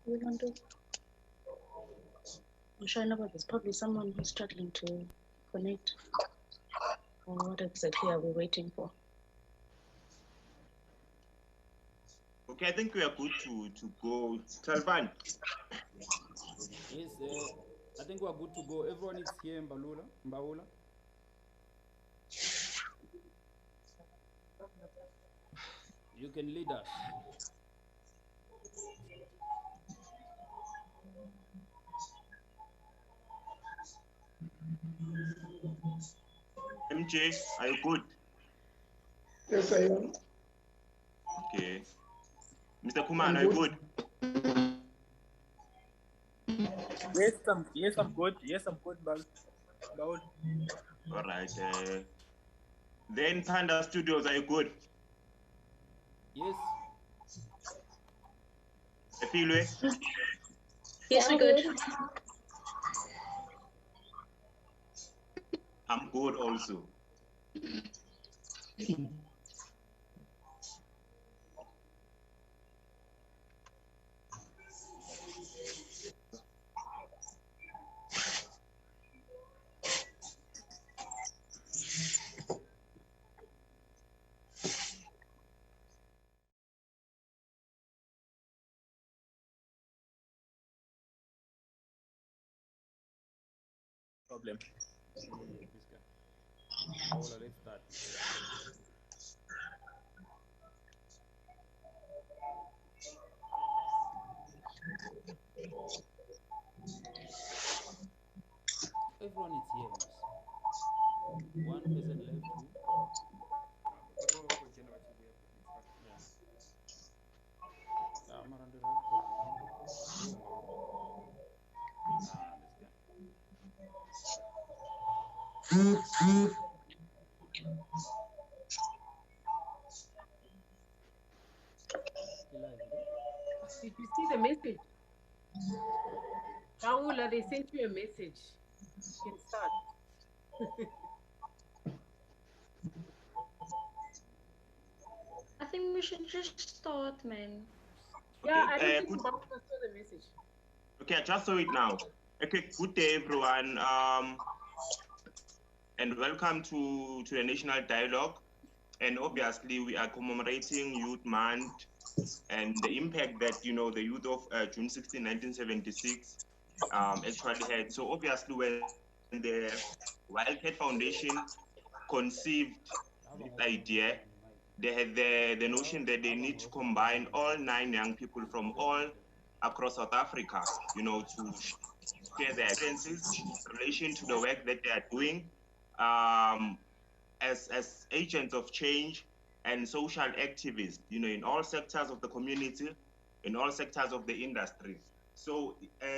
We want to. I'm sure there's probably someone who's struggling to connect. Or what exactly are we waiting for? Okay, I think we are good to go. Salvan. Yes, I think we're good to go. Everyone is here, Mbaula. You can lead us. MJ, are you good? Yes, I am. Okay. Mr. Kuman, are you good? Yes, I'm good. Yes, I'm good, Baul. All right. Then Panda Studios, are you good? Yes. Epilwe? Yes, we're good. I'm good also. Problem. This guy. Mbaula, let's start. Everyone is here, Miss. One person left. Who? Yeah. Marande Ralph. Who, Mbaula? This guy. Did you see the message? Paula, they sent you a message. You can start. I think we should just start, man. Yeah, I Okay, don't think Paula saw the message. Okay, I just saw it now. Okay, good day, everyone. And welcome to the National Dialogue. And obviously, we are commemorating Youth Month and the impact that, the youth of June 16, 1976 actually had. So obviously, when the Wildcat Foundation conceived this idea, they had the notion that they need to combine all 9 young people from all across South Africa, to share their experiences in relation to the work that they are doing as agents of change and social activists, in all sectors of the community, in all sectors of the industry. So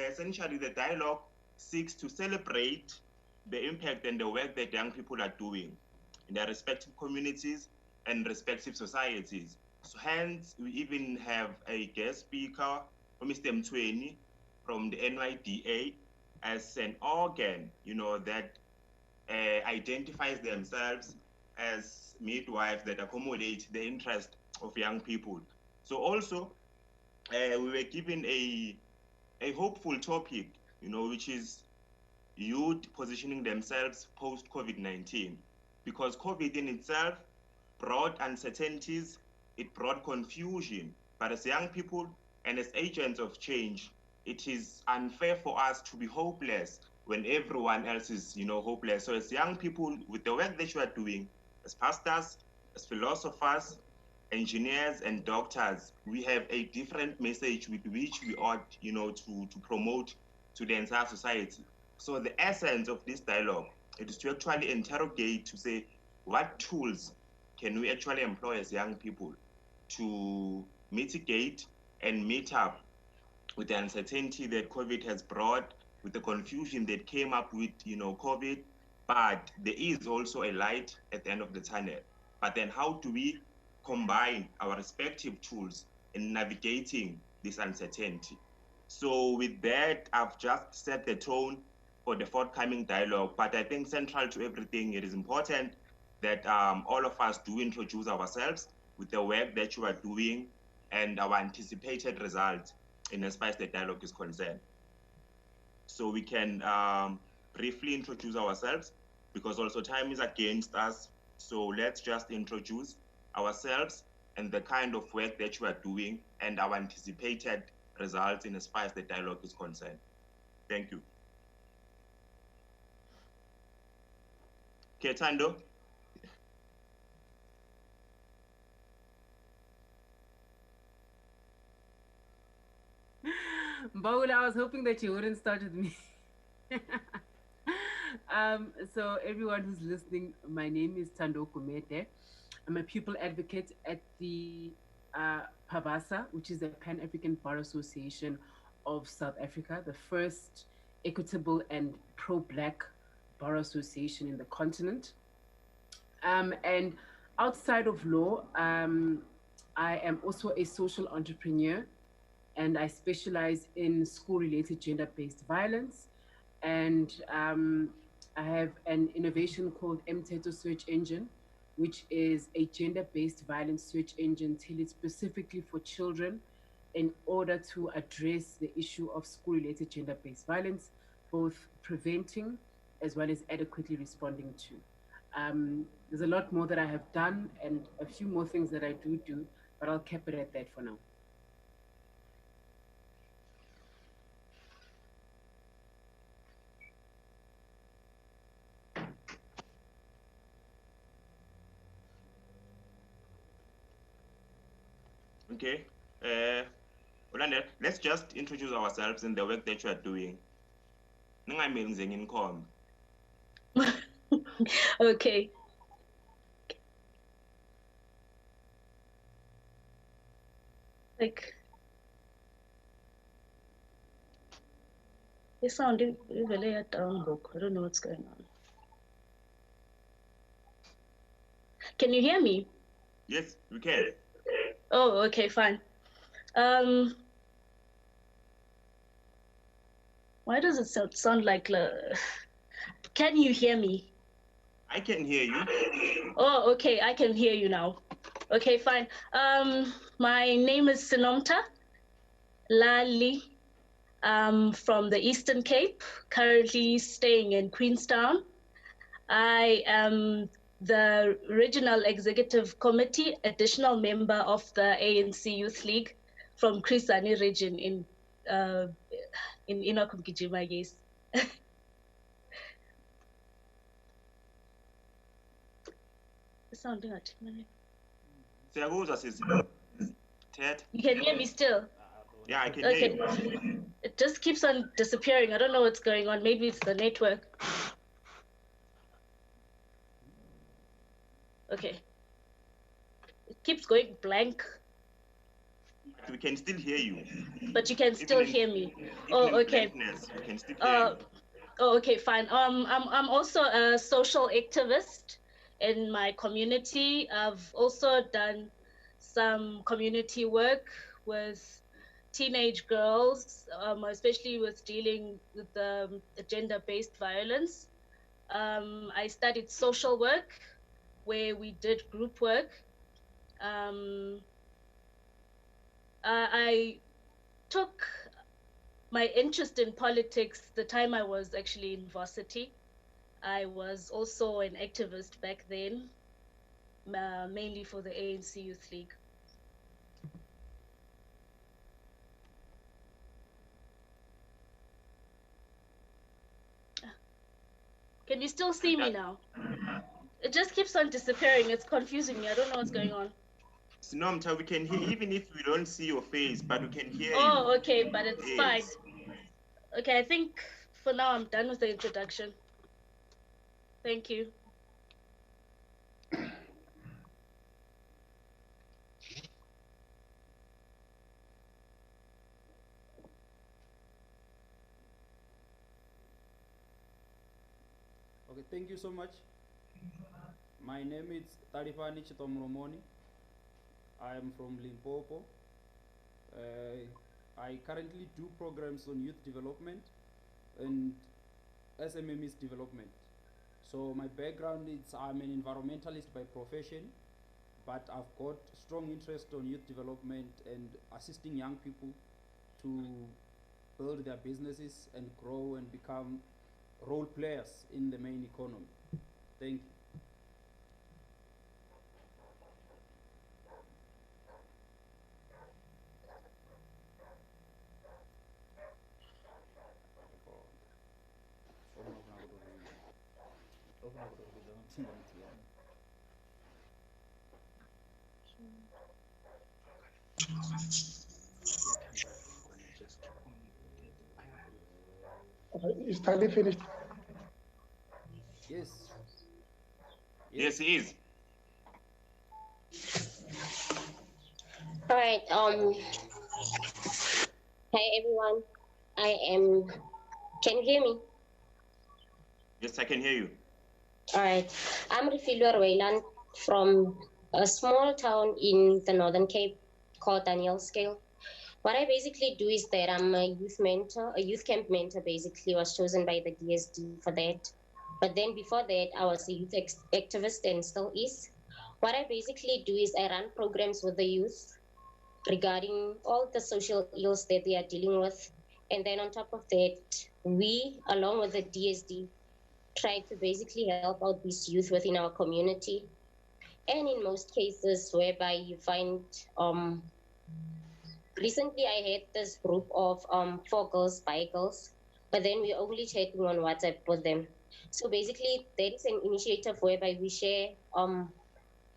essentially, the dialogue seeks to celebrate the impact and the work that young people are doing in their respective communities and respective societies. So hence, we even have a guest speaker, Mr. Mtweni from the NYDA, as an organ, that identifies themselves as midwives that accommodate the interest of young people. So also, we were given a hopeful topic, which is youth positioning themselves post COVID-19, because COVID in itself brought uncertainties, it brought confusion. But as young people and as agents of change, it is unfair for us to be hopeless when everyone else is, hopeless. So as young people, with the work that you are doing, as pastors, as philosophers, engineers and doctors, we have a different message with which we ought, to promote to the entire society. So the essence of this dialogue, it is to actually interrogate, to say, what tools can we actually employ as young people to mitigate and meet up with the uncertainty that COVID has brought, with the confusion that came up with, COVID. But there is also a light at the end of the tunnel. But then how do we combine our respective tools in navigating this uncertainty? So with that, I've just set the tone for the forthcoming dialogue. But I think central to everything, it is important that all of us do introduce ourselves with the work that you are doing and our anticipated results in as far as the dialogue is concerned. So we can briefly introduce ourselves, because also time is against us. So let's just introduce ourselves and the kind of work that you are doing and our anticipated results in as far as the dialogue is concerned. Thank you. Okay, Tando. Baul, I was hoping that you wouldn't start with me. So everyone who's listening, my name is Tando Kumete. I'm a pupil advocate at the PAVASA, which is the Pan-African Bar Association of South Africa, the first equitable and pro-Black bar association in the continent. And outside of law, I am also a social entrepreneur, and I specialize in school-related gender-based violence. And I have an innovation called Mteto Search Engine, which is a gender-based violence search engine tailored specifically for children in order to address the issue of school-related gender-based violence, both preventing as well as adequately responding to. There's a lot more that I have done and a few more things that I do, but I'll cap it at that for now. Okay. Orlando, let's just introduce ourselves and the work that you are doing. Okay. Like, it sounded really a down book. I don't know what's going on. Can you hear me? Yes, we can. Oh, okay, fine. Why does it sound like? Can you hear me? I can hear you. Oh, okay, I can hear you now. Okay, fine. My name is Sinomta Lali. I'm from the Eastern Cape, currently staying in Queenstown. I am the Regional Executive Committee, additional member of the ANC Youth League from Krisani region in Inakumkijima, yes. Sounding at Ted? You can hear me still? Yeah, I can hear you. It just keeps on disappearing. I don't know what's going on. Maybe it's the network. Okay. It keeps going blank. We can still hear you. But you can still hear me. Oh, okay. We can still hear you. Oh, okay, fine. I'm also a social activist in my community. I've also done some community work with teenage girls, especially with dealing with the gender-based violence. I studied social work, where we did group work. I took my interest in politics the time I was actually in varsity. I was also an activist back then, mainly for the ANC Youth League. Can you still see me now? It just keeps on disappearing. It's confusing me. I don't know what's going on. Sinomta, we can hear, even if we don't see your face, but we can hear you. Oh, okay, but it's Yes. fine. Okay, I think for now I'm done with the introduction. Thank you. Okay, thank you so much. My name is Tarifani Chitomromoni. I am from Limpopo. I currently do programs on youth development and SMMEs development. So my background is I'm an environmentalist by profession, but I've got strong interest on youth development and assisting young people to build their businesses and grow and become role players in the main economy. Thank you. Is Stanley finished? Yes. Yes, he is. All right. Hi everyone. I am. Can you hear me? Yes, I can hear you. All right. I'm Refilwe Wayland from a small town in the Northern Cape called Daniel Scale. What I basically do is that I'm a youth mentor, a youth camp mentor. Basically, was chosen by the DSD for that. But then before that, I was a youth activist and still is. What I basically do is I run programs with the youth regarding all the social ills that they are dealing with. And then on top of that, we, along with the DSD, try to basically help out these youth within our community. And in most cases, whereby you find, recently I had this group of 4 girls, 5 girls, but then we're only chatting on WhatsApp with them. So basically, there is an initiative whereby we share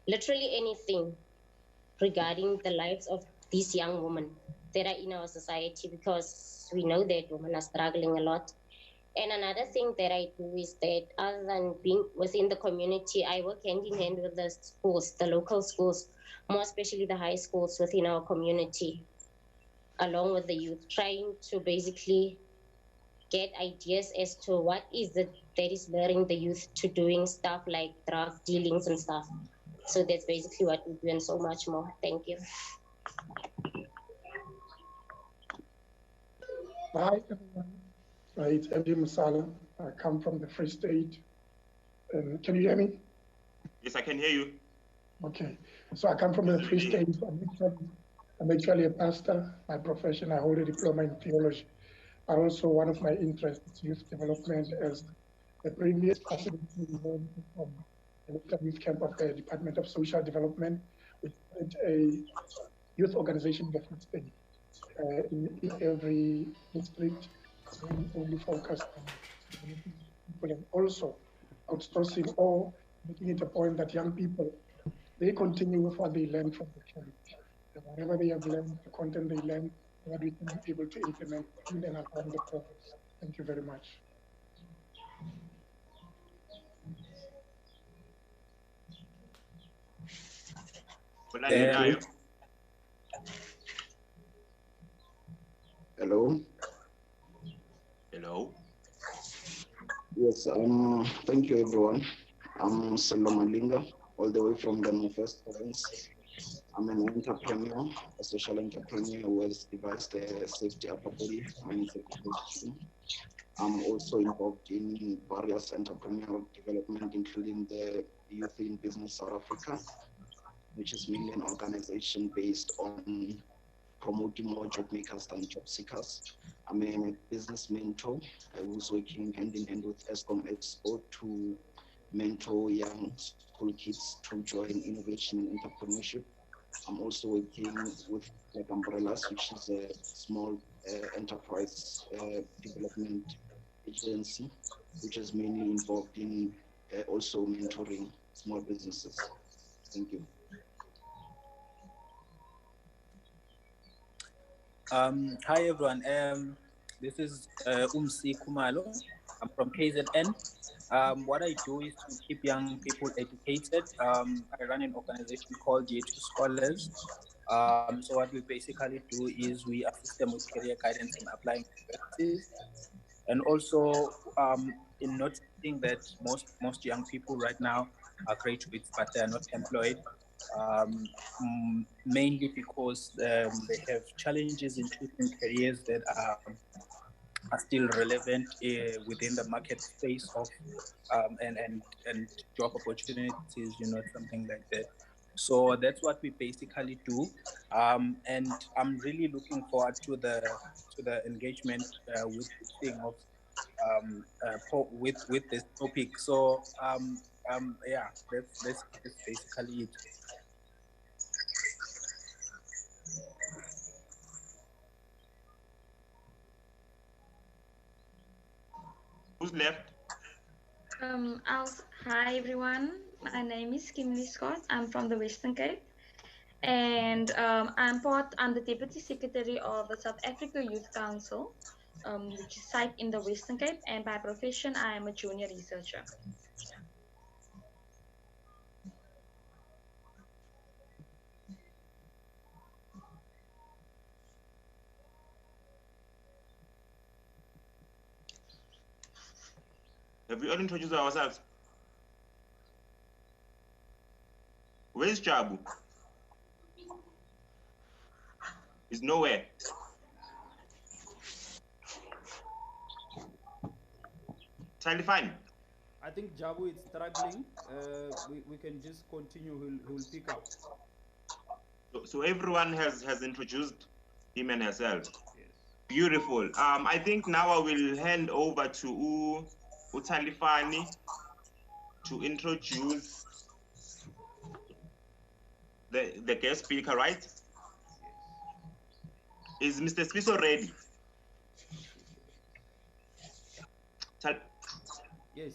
literally anything regarding the lives of these young women that are in our society, because we know that women are struggling a lot. And another thing that I do is that other than being within the community, I work hand in hand with the schools, the local schools, more especially the high schools within our community, along with the youth, trying to basically get ideas as to what is it that is luring the youth to doing stuff like drug dealings and stuff. So that's basically what we do and so much more. Thank you. Hi, everyone. It's MD Musala. I come from the Free State. Can you hear me? Yes, I can hear you. Okay. So I come from the Free State. I'm actually a pastor. My profession, I hold a diploma in theology. Also, one of my interests is youth development. As the previous person from the local youth camp of the Department of Social Development, we started a youth organization in the Free State. In every district, only focused on people, and also outsourcing or making it a point that young people, they continue with what they learn from the camp. And whatever they have learned, the content they learn, that we can be able to implement in and around the province. Thank you very much. Hello. Hello. Yes. Thank you, everyone. I'm Saloma Linga, all the way from the Northwest Province. I'm an entrepreneur, a social entrepreneur who has devised a safety upper body mindset ecosystem. I'm also involved in various entrepreneurial development, including the Youth in Business South Africa, which is mainly an organization based on promoting more job makers than job seekers. I'm a business mentor who's working hand in hand with ESCOM Expo to mentor young school kids to join innovation and entrepreneurship. I'm also working with Black Umbrellas, which is a small enterprise development agency, which is mainly involved in also mentoring small businesses. Thank you. Hi everyone. This is Umsi Kumalo. I'm from KZN. What I do is to keep young people educated. I run an organization called J2 Scholars. So what we basically do is we assist them with career guidance and applying to universities. And also in noticing that most young people right now are graduates, but they are not employed, mainly because they have challenges in choosing careers that are still relevant within the market space of and job opportunities, something like that. So that's what we basically do, and I'm really looking forward to the engagement with this thing of with this topic. So yeah, that's basically it. Who's left? Hi everyone. My name is Kimberly Scott. I'm from the Western Cape, and I'm the Deputy Secretary of the South Africa Youth Council, which is site in the Western Cape. And by profession, I am a junior researcher. Have we all introduced ourselves? Where's Jabu? He's nowhere. Totally fine. I think Jabu is struggling. We can just continue. He'll pick up. So everyone has introduced him and herself. Yes. Beautiful. I think now I will hand over to Utalifani to introduce the guest speaker, right? Is Mr. Sfiso ready? Yes.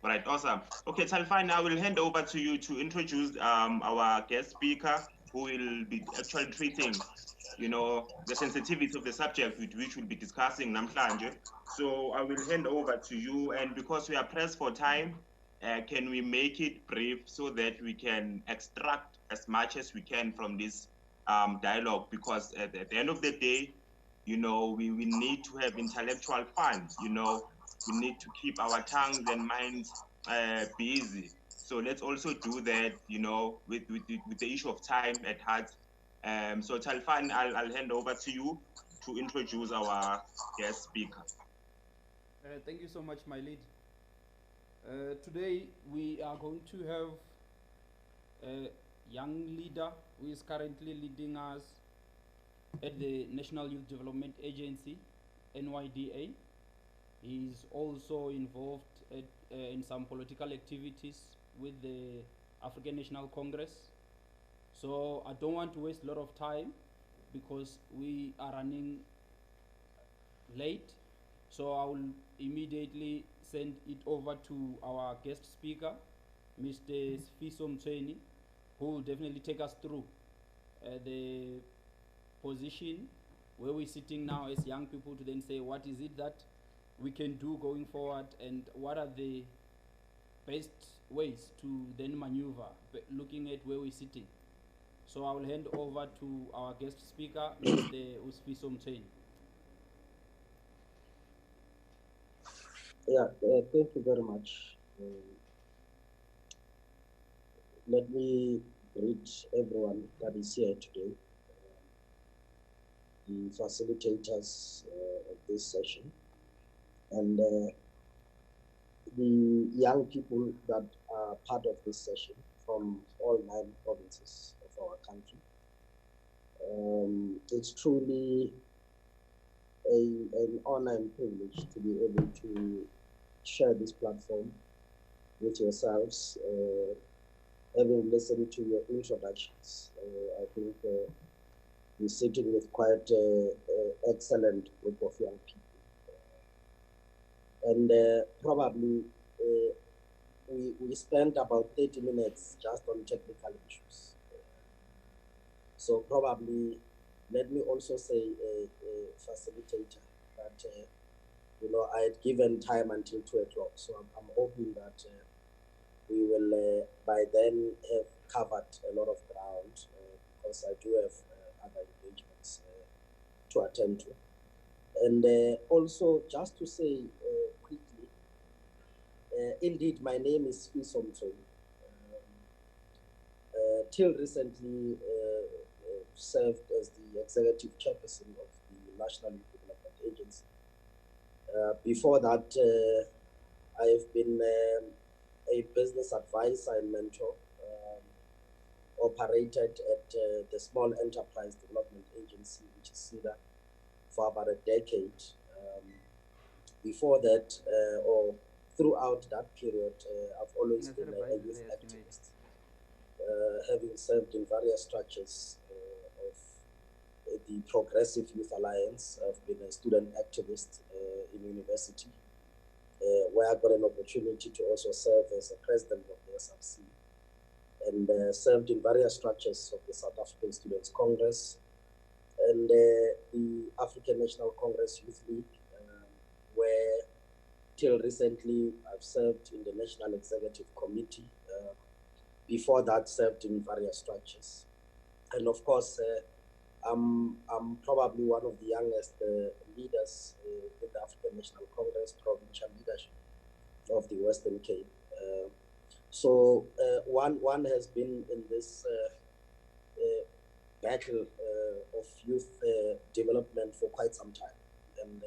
All right, awesome. Okay, Talfani, I will hand over to you to introduce our guest speaker, who will be actually treating, the sensitivity of the subject with which we'll be discussing namhlanje. So I will hand over to you, and because we are pressed for time, can we make it brief so that we can extract as much as we can from this dialogue? Because at the end of the day, we need to have intellectual fun, we need to keep our tongues and minds busy. So let's also do that, with the issue of time at heart. So Talfan, I'll hand over to you to introduce our guest speaker. Thank you so much, my lead. Today we are going to have a young leader who is currently leading us at the National Youth Development Agency, NYDA. He is also involved in some political activities with the African National Congress. So I don't want to waste a lot of time because we are running late. So I will immediately send it over to our guest speaker, Mr. Sfiso Mtweni, who will definitely take us through the position where we're sitting now as young people to then say what is it that we can do going forward and what are the best ways to then maneuver looking at where we're sitting. So I will hand over to our guest speaker, Mr. Sfiso Mtweni. Yeah, thank you very much. Let me greet everyone that is here today, the facilitators of this session, and the young people that are part of this session from all 9 provinces of our country. It's truly an honor and privilege to be able to share this platform with yourselves. Having listened to your introductions, I think we're sitting with quite an excellent group of young people. And probably we spent about 30 minutes just on technical issues. So probably, let me also say a facilitator that, I had given time until 2 o'clock. So I'm hoping that we will by then have covered a lot of ground because I do have other engagements to attend to. And also, just to say quickly, indeed, my name is Isomtso. Till recently, served as the executive chairperson of the National Youth Development Agency. Before that, I have been a business advisor and mentor, operated at the Small Enterprise Development Agency, which is SEDA, for about a decade. Before that, or throughout that period, I've always been a youth activist, having served in various structures of the Progressive Youth Alliance. I've been a student activist in university, where I got an opportunity to also serve as a president of the SRC, and served in various structures of the South African Students Congress and the African National Congress Youth League, where till recently I've served in the National Executive Committee. Before that, served in various structures. And of course, I'm probably one of the youngest leaders in the African National Congress provincial leadership of the Western Cape. So one has been in this battle of youth development for quite some time. And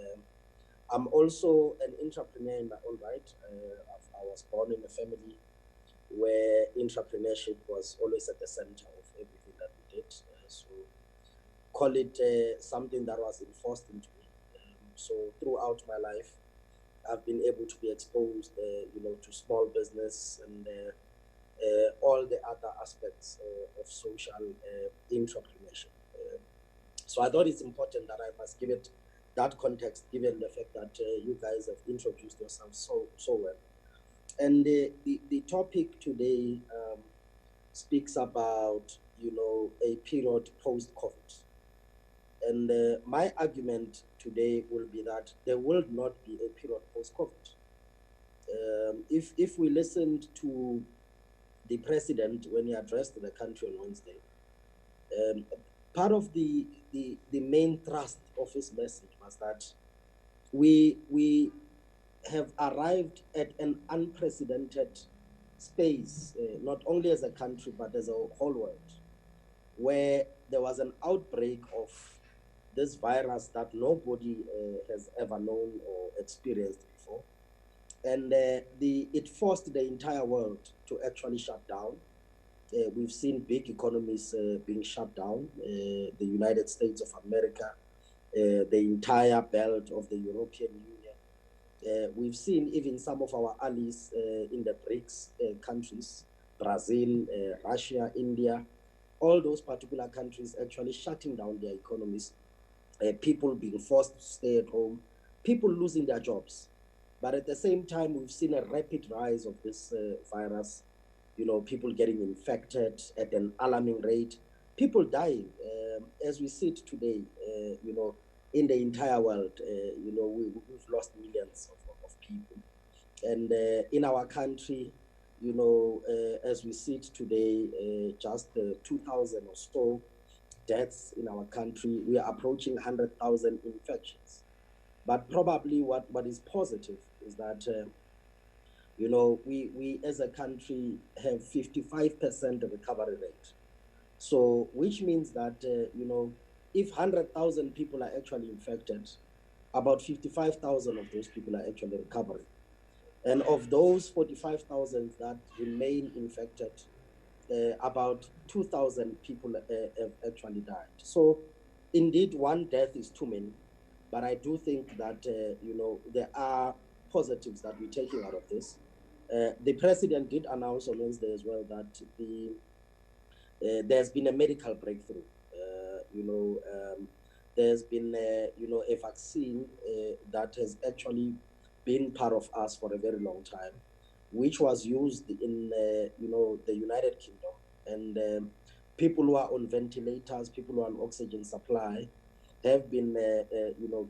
I'm also an entrepreneur in my own right. I was born in a family where entrepreneurship was always at the center of everything that we did. So call it something that was enforced into me. So throughout my life, I've been able to be exposed, to small business and all the other aspects of social entrepreneurship. So I thought it's important that I must give it that context, given the fact that you guys have introduced yourselves so well. And the topic today speaks about, a period post-COVID. And my argument today will be that there will not be a period post-COVID. If we listened to the president when he addressed the country on Wednesday, part of the main thrust of his message was that we have arrived at an unprecedented space, not only as a country, but as a whole world, where there was an outbreak of this virus that nobody has ever known or experienced before. And it forced the entire world to actually shut down. We've seen big economies being shut down, the United States of America, the entire belt of the European Union. We've seen even some of our allies in the BRICS countries, Brazil, Russia, India, all those particular countries actually shutting down their economies, people being forced to stay at home, people losing their jobs. But at the same time, we've seen a rapid rise of this virus, people getting infected at an alarming rate, people dying. As we see it today, in the entire world, we've lost millions of people. And in our country, as we see it today, just 2,000 or so deaths in our country. We are approaching 100,000 infections. But probably what is positive is that, we as a country have 55% recovery rate. So, which means that, if 100,000 people are actually infected, about 55,000 of those people are actually recovering. And of those 45,000 that remain infected, about 2,000 people have actually died. So, indeed, one death is too many. But I do think that, there are positives that we're taking out of this. The president did announce on Wednesday as well that there's been a medical breakthrough. There's been, a vaccine that has actually been part of us for a very long time, which was used in, the United Kingdom. And people who are on ventilators, people who are on oxygen supply, have been,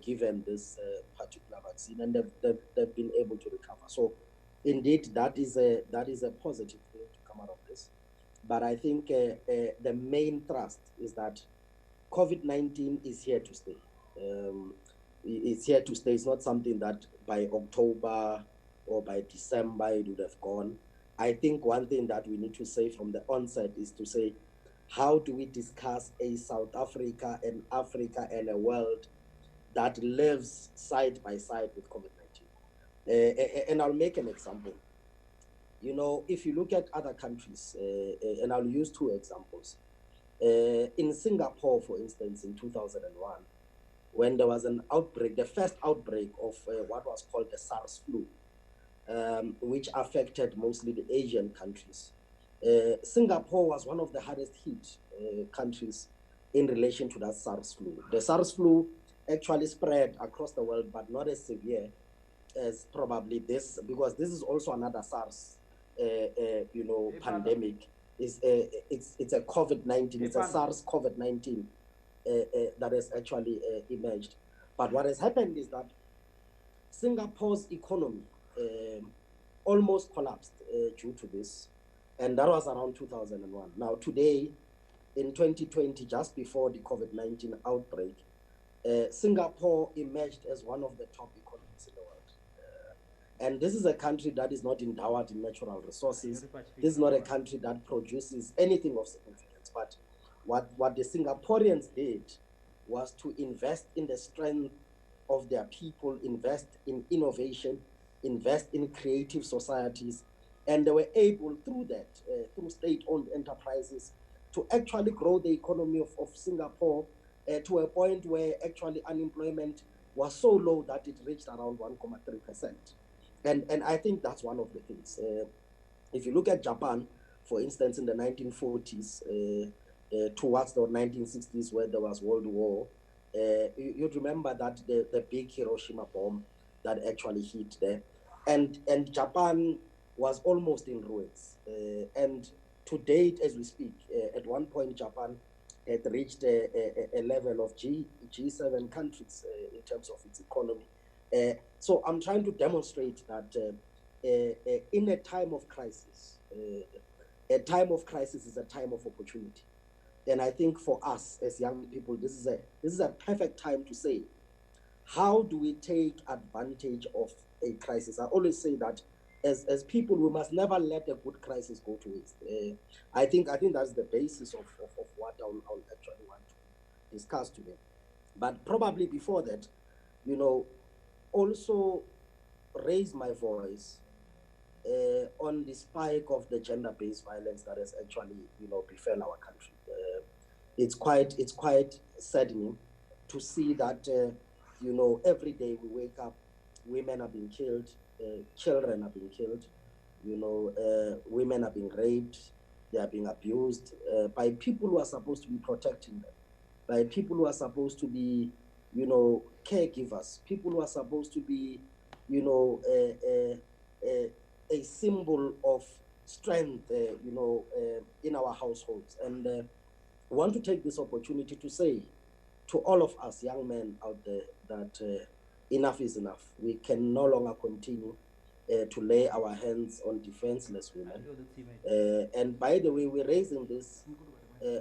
given this particular vaccine, and they've been able to recover. So, indeed, that is a positive thing to come out of this. But I think the main thrust is that COVID-19 is here to stay. It's here to stay. It's not something that by October or by December it would have gone. I think one thing that we need to say from the onset is to say, how do we discuss a South Africa and a world that lives side by side with COVID-19? And I'll make an example. You know, if you look at other countries, and I'll use two examples. In Singapore, for instance, in 2001, when there was an outbreak, the first outbreak of what was called the SARS flu, which affected mostly the Asian countries. Singapore was one of the hardest hit countries in relation to that SARS flu. The SARS flu actually spread across the world, but not as severe as probably this, because this is also another SARS, pandemic. It's a COVID-19. It's a SARS COVID-19 that has actually emerged. But what has happened is that Singapore's economy almost collapsed due to this, and that was around 2001. Now today, in 2020, just before the COVID-19 outbreak, Singapore emerged as one of the top economies in the world. And this is a country that is not endowed in natural resources. This is not a country that produces anything of significance. But what the Singaporeans did was to invest in the strength of their people, invest in innovation, invest in creative societies, and they were able, through that, through state-owned enterprises, to actually grow the economy of Singapore to a point where actually unemployment was so low that it reached around 1.3%. And I think that's one of the things. If you look at Japan, for instance, in the 1940s, towards the 1960s, where there was World War, you'd remember that the big Hiroshima bomb that actually hit there. And Japan was almost in ruins. And to date, as we speak, at one point, Japan had reached a level of G7 countries in terms of its economy. So I'm trying to demonstrate that in a time of crisis, a time of crisis is a time of opportunity. And I think for us as young people, this is a perfect time to say, how do we take advantage of a crisis? I always say that as people, we must never let a good crisis go to waste. I think that's the basis of what I'll actually want to discuss today. But probably before that, also raise my voice on the spike of the gender-based violence that has actually, befell our country. It's quite saddening to see that, every day we wake up, women are being killed, children are being killed, women are being raped, they are being abused by people who are supposed to be protecting them, by people who are supposed to be, caregivers, people who are supposed to be, a symbol of strength, in our households. And I want to take this opportunity to say to all of us young men out there that enough is enough. We can no longer continue to lay our hands on defenseless women. And by the way, we're raising this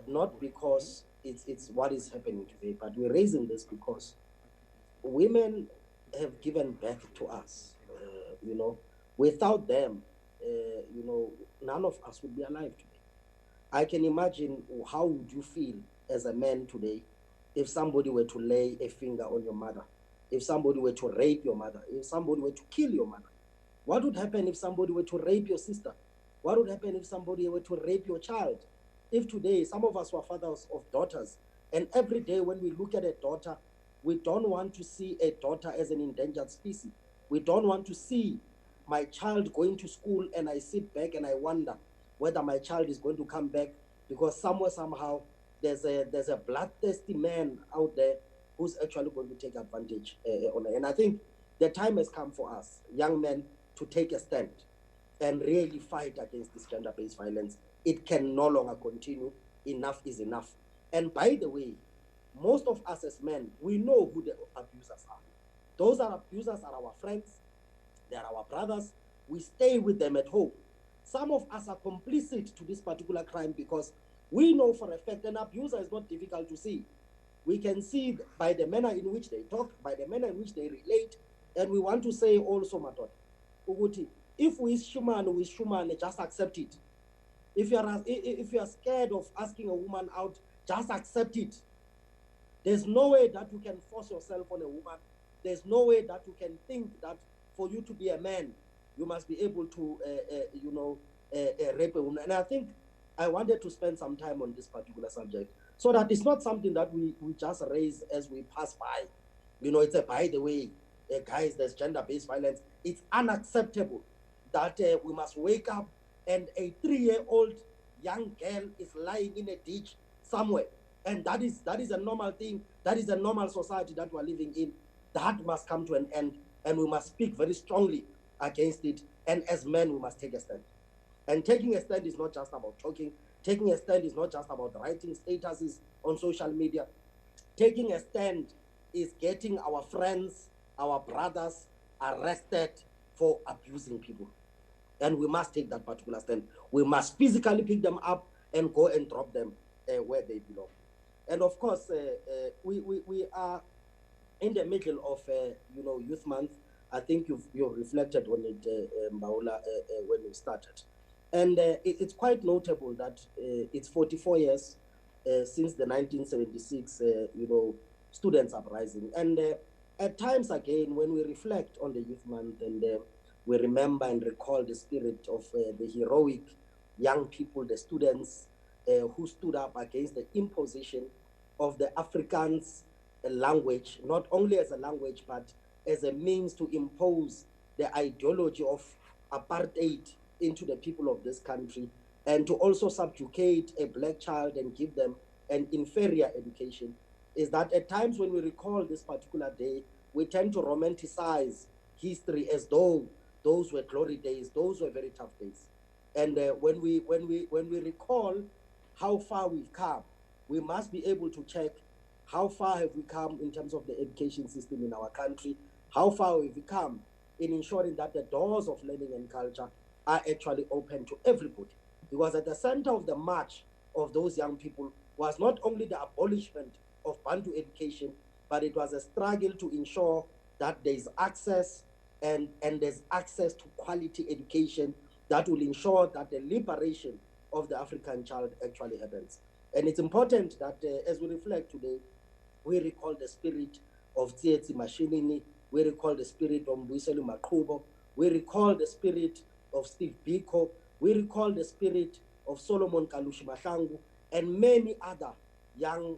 not because it's what is happening today, but we're raising this because women have given birth to us. Without them, none of us would be alive today. I can imagine how would you feel as a man today if somebody were to lay a finger on your mother, if somebody were to rape your mother, if somebody were to kill your mother. What would happen if somebody were to rape your sister? What would happen if somebody were to rape your child? If today, some of us were fathers of daughters, and every day when we look at a daughter, we don't want to see a daughter as an endangered species. We don't want to see my child going to school and I sit back and I wonder whether my child is going to come back because somewhere, somehow, there's a bloodthirsty man out there who's actually going to take advantage on it. And I think the time has come for us, young men, to take a stand and really fight against this gender-based violence. It can no longer continue. Enough is enough. And by the way, most of us as men, we know who the abusers are. Those abusers are our friends. They are our brothers. We stay with them at home. Some of us are complicit to this particular crime because we know for a fact an abuser is not difficult to see. We can see by the manner in which they talk, by the manner in which they relate, and we want to say also, Matot, Uguti, if we is human, just accept it. If you are scared of asking a woman out, just accept it. There's no way that you can force yourself on a woman. There's no way that you can think that for you to be a man, you must be able to, rape a woman. And I think I wanted to spend some time on this particular subject so that it's not something that we just raise as we pass by. It's a by the way, guys, there's gender-based violence. It's unacceptable that we must wake up and a 3-year-old young girl is lying in a ditch somewhere. And that is a normal thing. That is a normal society that we're living in. That must come to an end, and we must speak very strongly against it. And as men, we must take a stand. And taking a stand is not just about talking. Taking a stand is not just about writing statuses on social media. Taking a stand is getting our friends, our brothers arrested for abusing people. And we must take that particular stand. We must physically pick them up and go and drop them where they belong. And of course, we are in the middle of Youth Month. I think you've reflected on it, Mbaula, when we started, and it's quite notable that it's 44 years since the 1976 students uprising, and at times again when we reflect on the Youth Month and we remember and recall the spirit of the heroic young people, the students who stood up against the imposition of the Afrikaans language, not only as a language, but as a means to impose the ideology of apartheid into the people of this country, and to also subjugate a black child and give them an inferior education, is that at times when we recall this particular day, we tend to romanticize history as though those were glory days, those were very tough days. And when we recall how far we've come, we must be able to check how far have we come in terms of the education system in our country, how far have we come in ensuring that the doors of learning and culture are actually open to everybody. Because at the center of the march of those young people was not only the abolishment of Bantu education, but it was a struggle to ensure that there's access and there's access to quality education that will ensure that the liberation of the African child actually happens. And it's important that as we reflect today, we recall the spirit of Tsietsi Mashinini, we recall the spirit of Mbuyiselo Maqhubo, we recall the spirit of Steve Biko, we recall the spirit of Solomon Kalushi Mahlangu, and many other young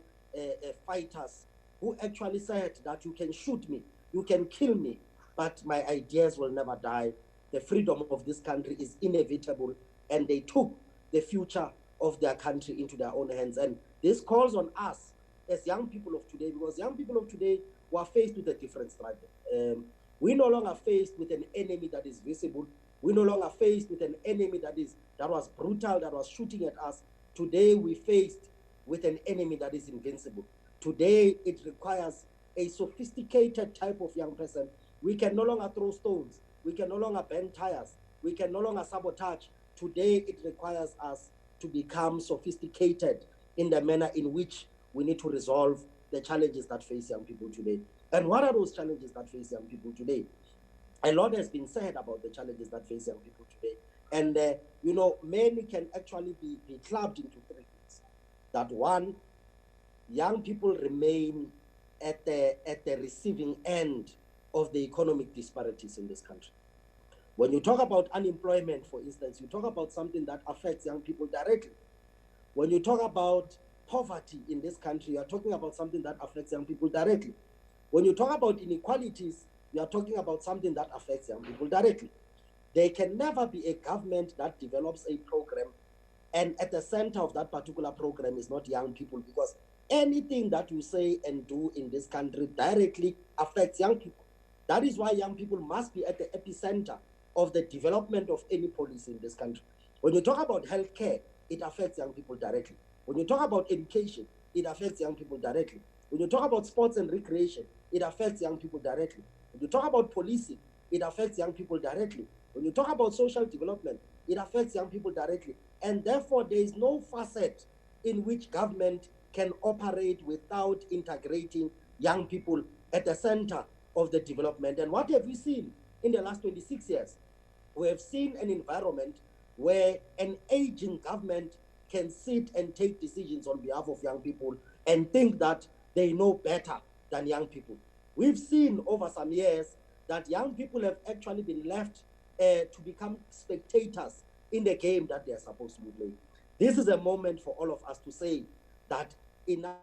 fighters who actually said that you can shoot me, you can kill me, but my ideas will never die. The freedom of this country is inevitable, and they took the future of their country into their own hands. And this calls on us as young people of today, because young people of today were faced with a different struggle. We no longer faced with an enemy that is visible. We no longer faced with an enemy that was brutal, that was shooting at us. Today we faced with an enemy that is invincible. Today it requires a sophisticated type of young person. We can no longer throw stones. We can no longer bend tires. We can no longer sabotage. Today it requires us to become sophisticated in the manner in which we need to resolve the challenges that face young people today. And what are those challenges that face young people today? A lot has been said about the challenges that face young people today. And, many can actually be clubbed into three things. That one, young people remain at the receiving end of the economic disparities in this country. When you talk about unemployment, for instance, you talk about something that affects young people directly. When you talk about poverty in this country, you are talking about something that affects young people directly. When you talk about inequalities, you are talking about something that affects young people directly. There can never be a government that develops a program and at the center of that particular program is not young people, because anything that you say and do in this country directly affects young people. That is why young people must be at the epicenter of the development of any policy in this country. When you talk about healthcare, it affects young people directly. When you talk about education, it affects young people directly. When you talk about sports and recreation, it affects young people directly. When you talk about policing, it affects young people directly. When you talk about social development, it affects young people directly. And therefore, there is no facet in which government can operate without integrating young people at the center of the development. And what have we seen in the last 26 years? We have seen an environment where an aging government can sit and take decisions on behalf of young people and think that they know better than young people. We've seen over some years that young people have actually been left to become spectators in the game that they are supposed to be playing. This is a moment for all of us to say that enough.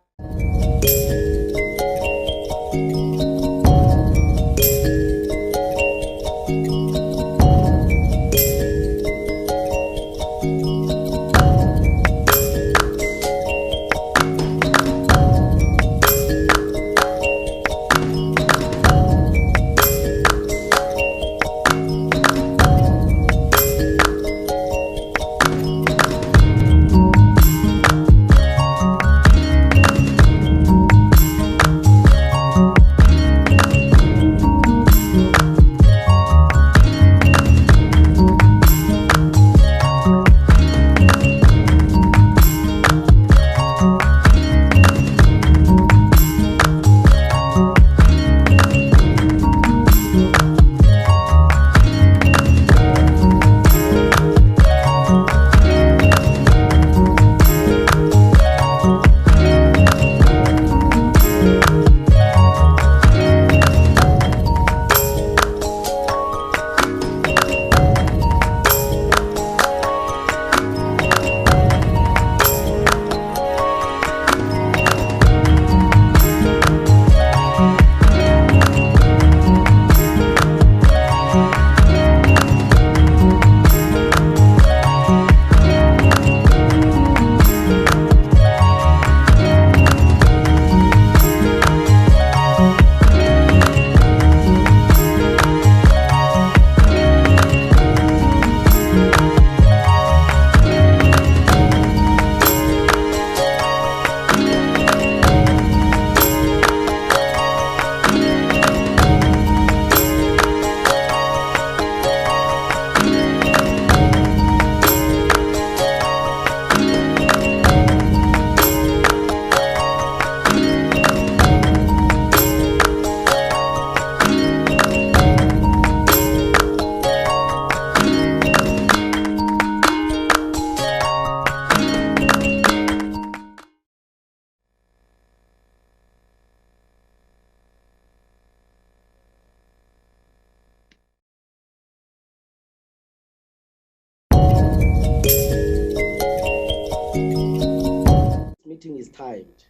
Meeting is timed.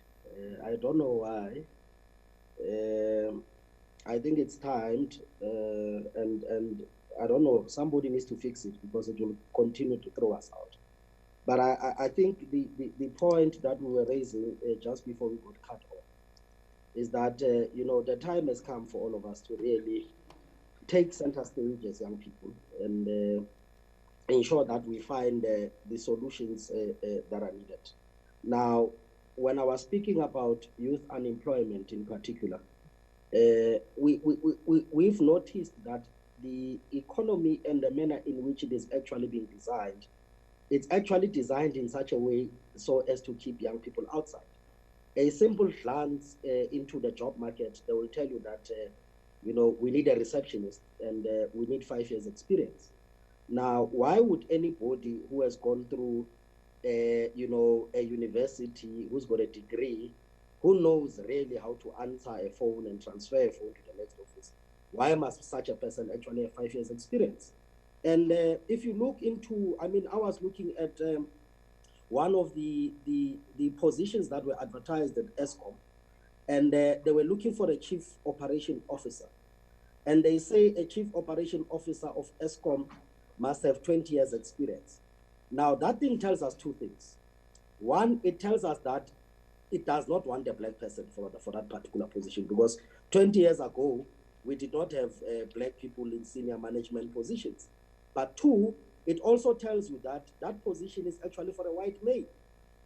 I don't know why. I think it's timed, and I don't know. Somebody needs to fix it because it will continue to throw us out. But I think the point that we were raising just before we got cut off is that the time has come for all of us to really take center stage as young people and ensure that we find the solutions that are needed. Now, when I was speaking about youth unemployment in particular, we've noticed that the economy and the manner in which it is actually being designed, it's actually designed in such a way so as to keep young people outside. A simple glance into the job market, they will tell you that, we need a receptionist and we need 5 years experience. Now, why would anybody who has gone through, a university, who's got a degree, who knows really how to answer a phone and transfer a phone to the next office, why must such a person actually have 5 years experience? And if you look into, I was looking at one of the positions that were advertised at ESCOM, and they were looking for a chief operation officer. And they say a chief operation officer of ESCOM must have 20 years experience. Now, that thing tells us two things. One, it tells us that it does not want a black person for that particular position, because 20 years ago, we did not have black people in senior management positions. But two, it also tells you that that position is actually for a white male.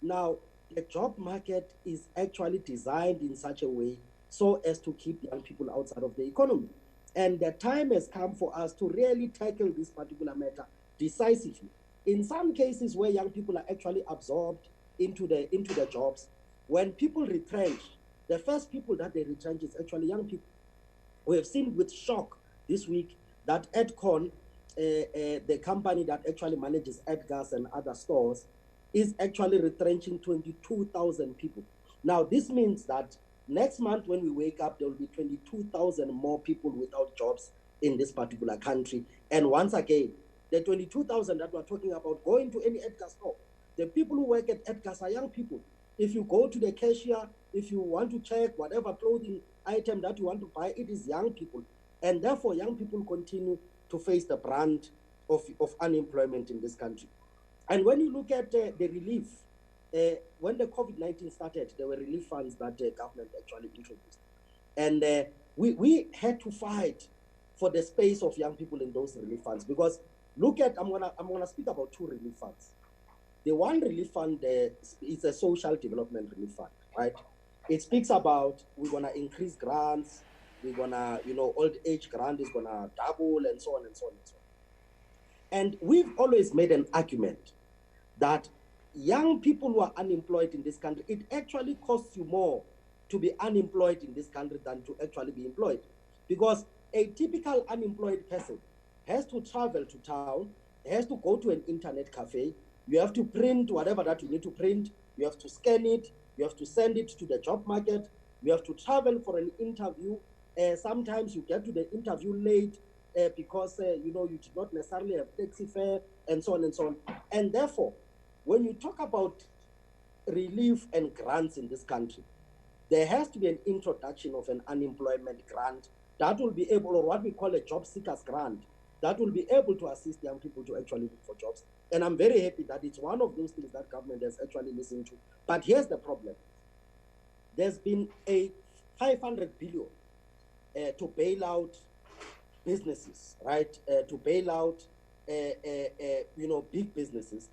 Now, the job market is actually designed in such a way so as to keep young people outside of the economy. And the time has come for us to really tackle this particular matter decisively. In some cases where young people are actually absorbed into the jobs, when people retrench, the first people that they retrench is actually young people. We have seen with shock this week that Edcon, the company that actually manages Edgar's and other stores, is actually retrenching 22,000 people. Now, this means that next month when we wake up, there will be 22,000 more people without jobs in this particular country. And once again, the 22,000 that we're talking about going to any Edgar store, the people who work at Edgar's are young people. If you go to the cashier, if you want to check whatever clothing item that you want to buy, it is young people. And therefore, young people continue to face the brunt of unemployment in this country. And when you look at the relief, when the COVID-19 started, there were relief funds that the government actually introduced. And we had to fight for the space of young people in those relief funds, because look at, I'm gonna speak about two relief funds. The one relief fund is a social development relief fund, right? It speaks about we're gonna increase grants, we're gonna, old age grant is gonna double, and so on and so on and so on. And we've always made an argument that young people who are unemployed in this country, it actually costs you more to be unemployed in this country than to actually be employed. Because a typical unemployed person has to travel to town, has to go to an internet cafe, you have to print whatever that you need to print, you have to scan it, you have to send it to the job market, you have to travel for an interview. Sometimes you get to the interview late because you did not necessarily have taxi fare, and so on and so on. And therefore, when you talk about relief and grants in this country, there has to be an introduction of an unemployment grant that will be able, or what we call a job seekers grant, that will be able to assist young people to actually look for jobs. And I'm very happy that it's one of those things that government has actually listened to. But here's the problem. There's been a 500 billion to bail out businesses, right? To bail out, big businesses.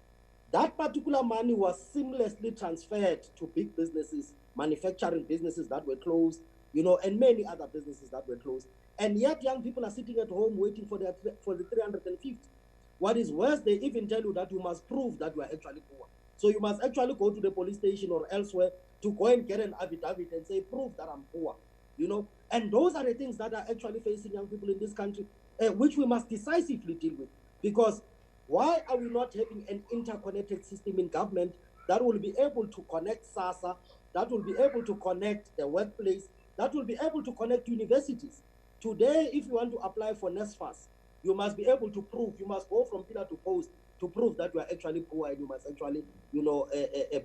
That particular money was seamlessly transferred to big businesses, manufacturing businesses that were closed, and many other businesses that were closed. And yet young people are sitting at home waiting for the 350. What is worse, they even tell you that you must prove that you are actually poor. So you must actually go to the police station or elsewhere to go and get an affidavit and say, prove that I'm poor. And those are the things that are actually facing young people in this country, which we must decisively deal with. Because why are we not having an interconnected system in government that will be able to connect SASA, that will be able to connect the workplace, that will be able to connect universities? Today, if you want to apply for NSFAS, you must be able to prove, you must go from pillar to post to prove that you are actually poor, and you must actually,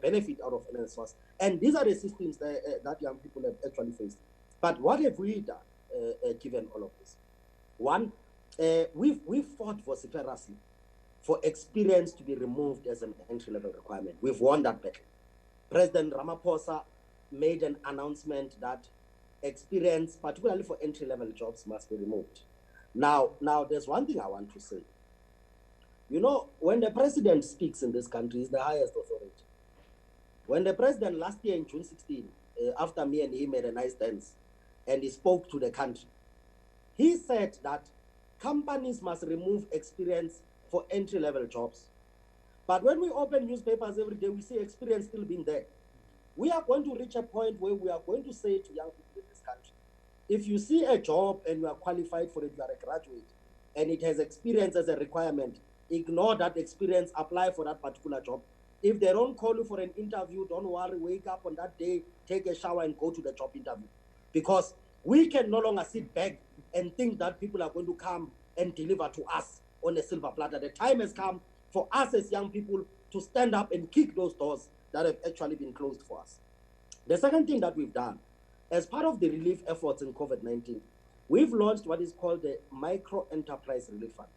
benefit out of NSFAS. And these are the systems that young people have actually faced. But what have we done, given all of this? One, we've fought vociferously for experience to be removed as an entry-level requirement. We've won that battle. President Ramaphosa made an announcement that experience, particularly for entry-level jobs, must be removed. Now, there's one thing I want to say. When the president speaks in this country, he's the highest authority. When the president last year in June 16, after me and him made a nice dance, and he spoke to the country, he said that companies must remove experience for entry-level jobs. But when we open newspapers every day, we see experience still being there. We are going to reach a point where we are going to say to young people in this country, if you see a job and you are qualified for it, you are a graduate, and it has experience as a requirement, ignore that experience, apply for that particular job. If they don't call you for an interview, don't worry, wake up on that day, take a shower and go to the job interview. Because we can no longer sit back and think that people are going to come and deliver to us on a silver platter. The time has come for us as young people to stand up and kick those doors that have actually been closed for us. The second thing that we've done, as part of the relief efforts in COVID-19, we've launched what is called the Micro Enterprise Relief Fund.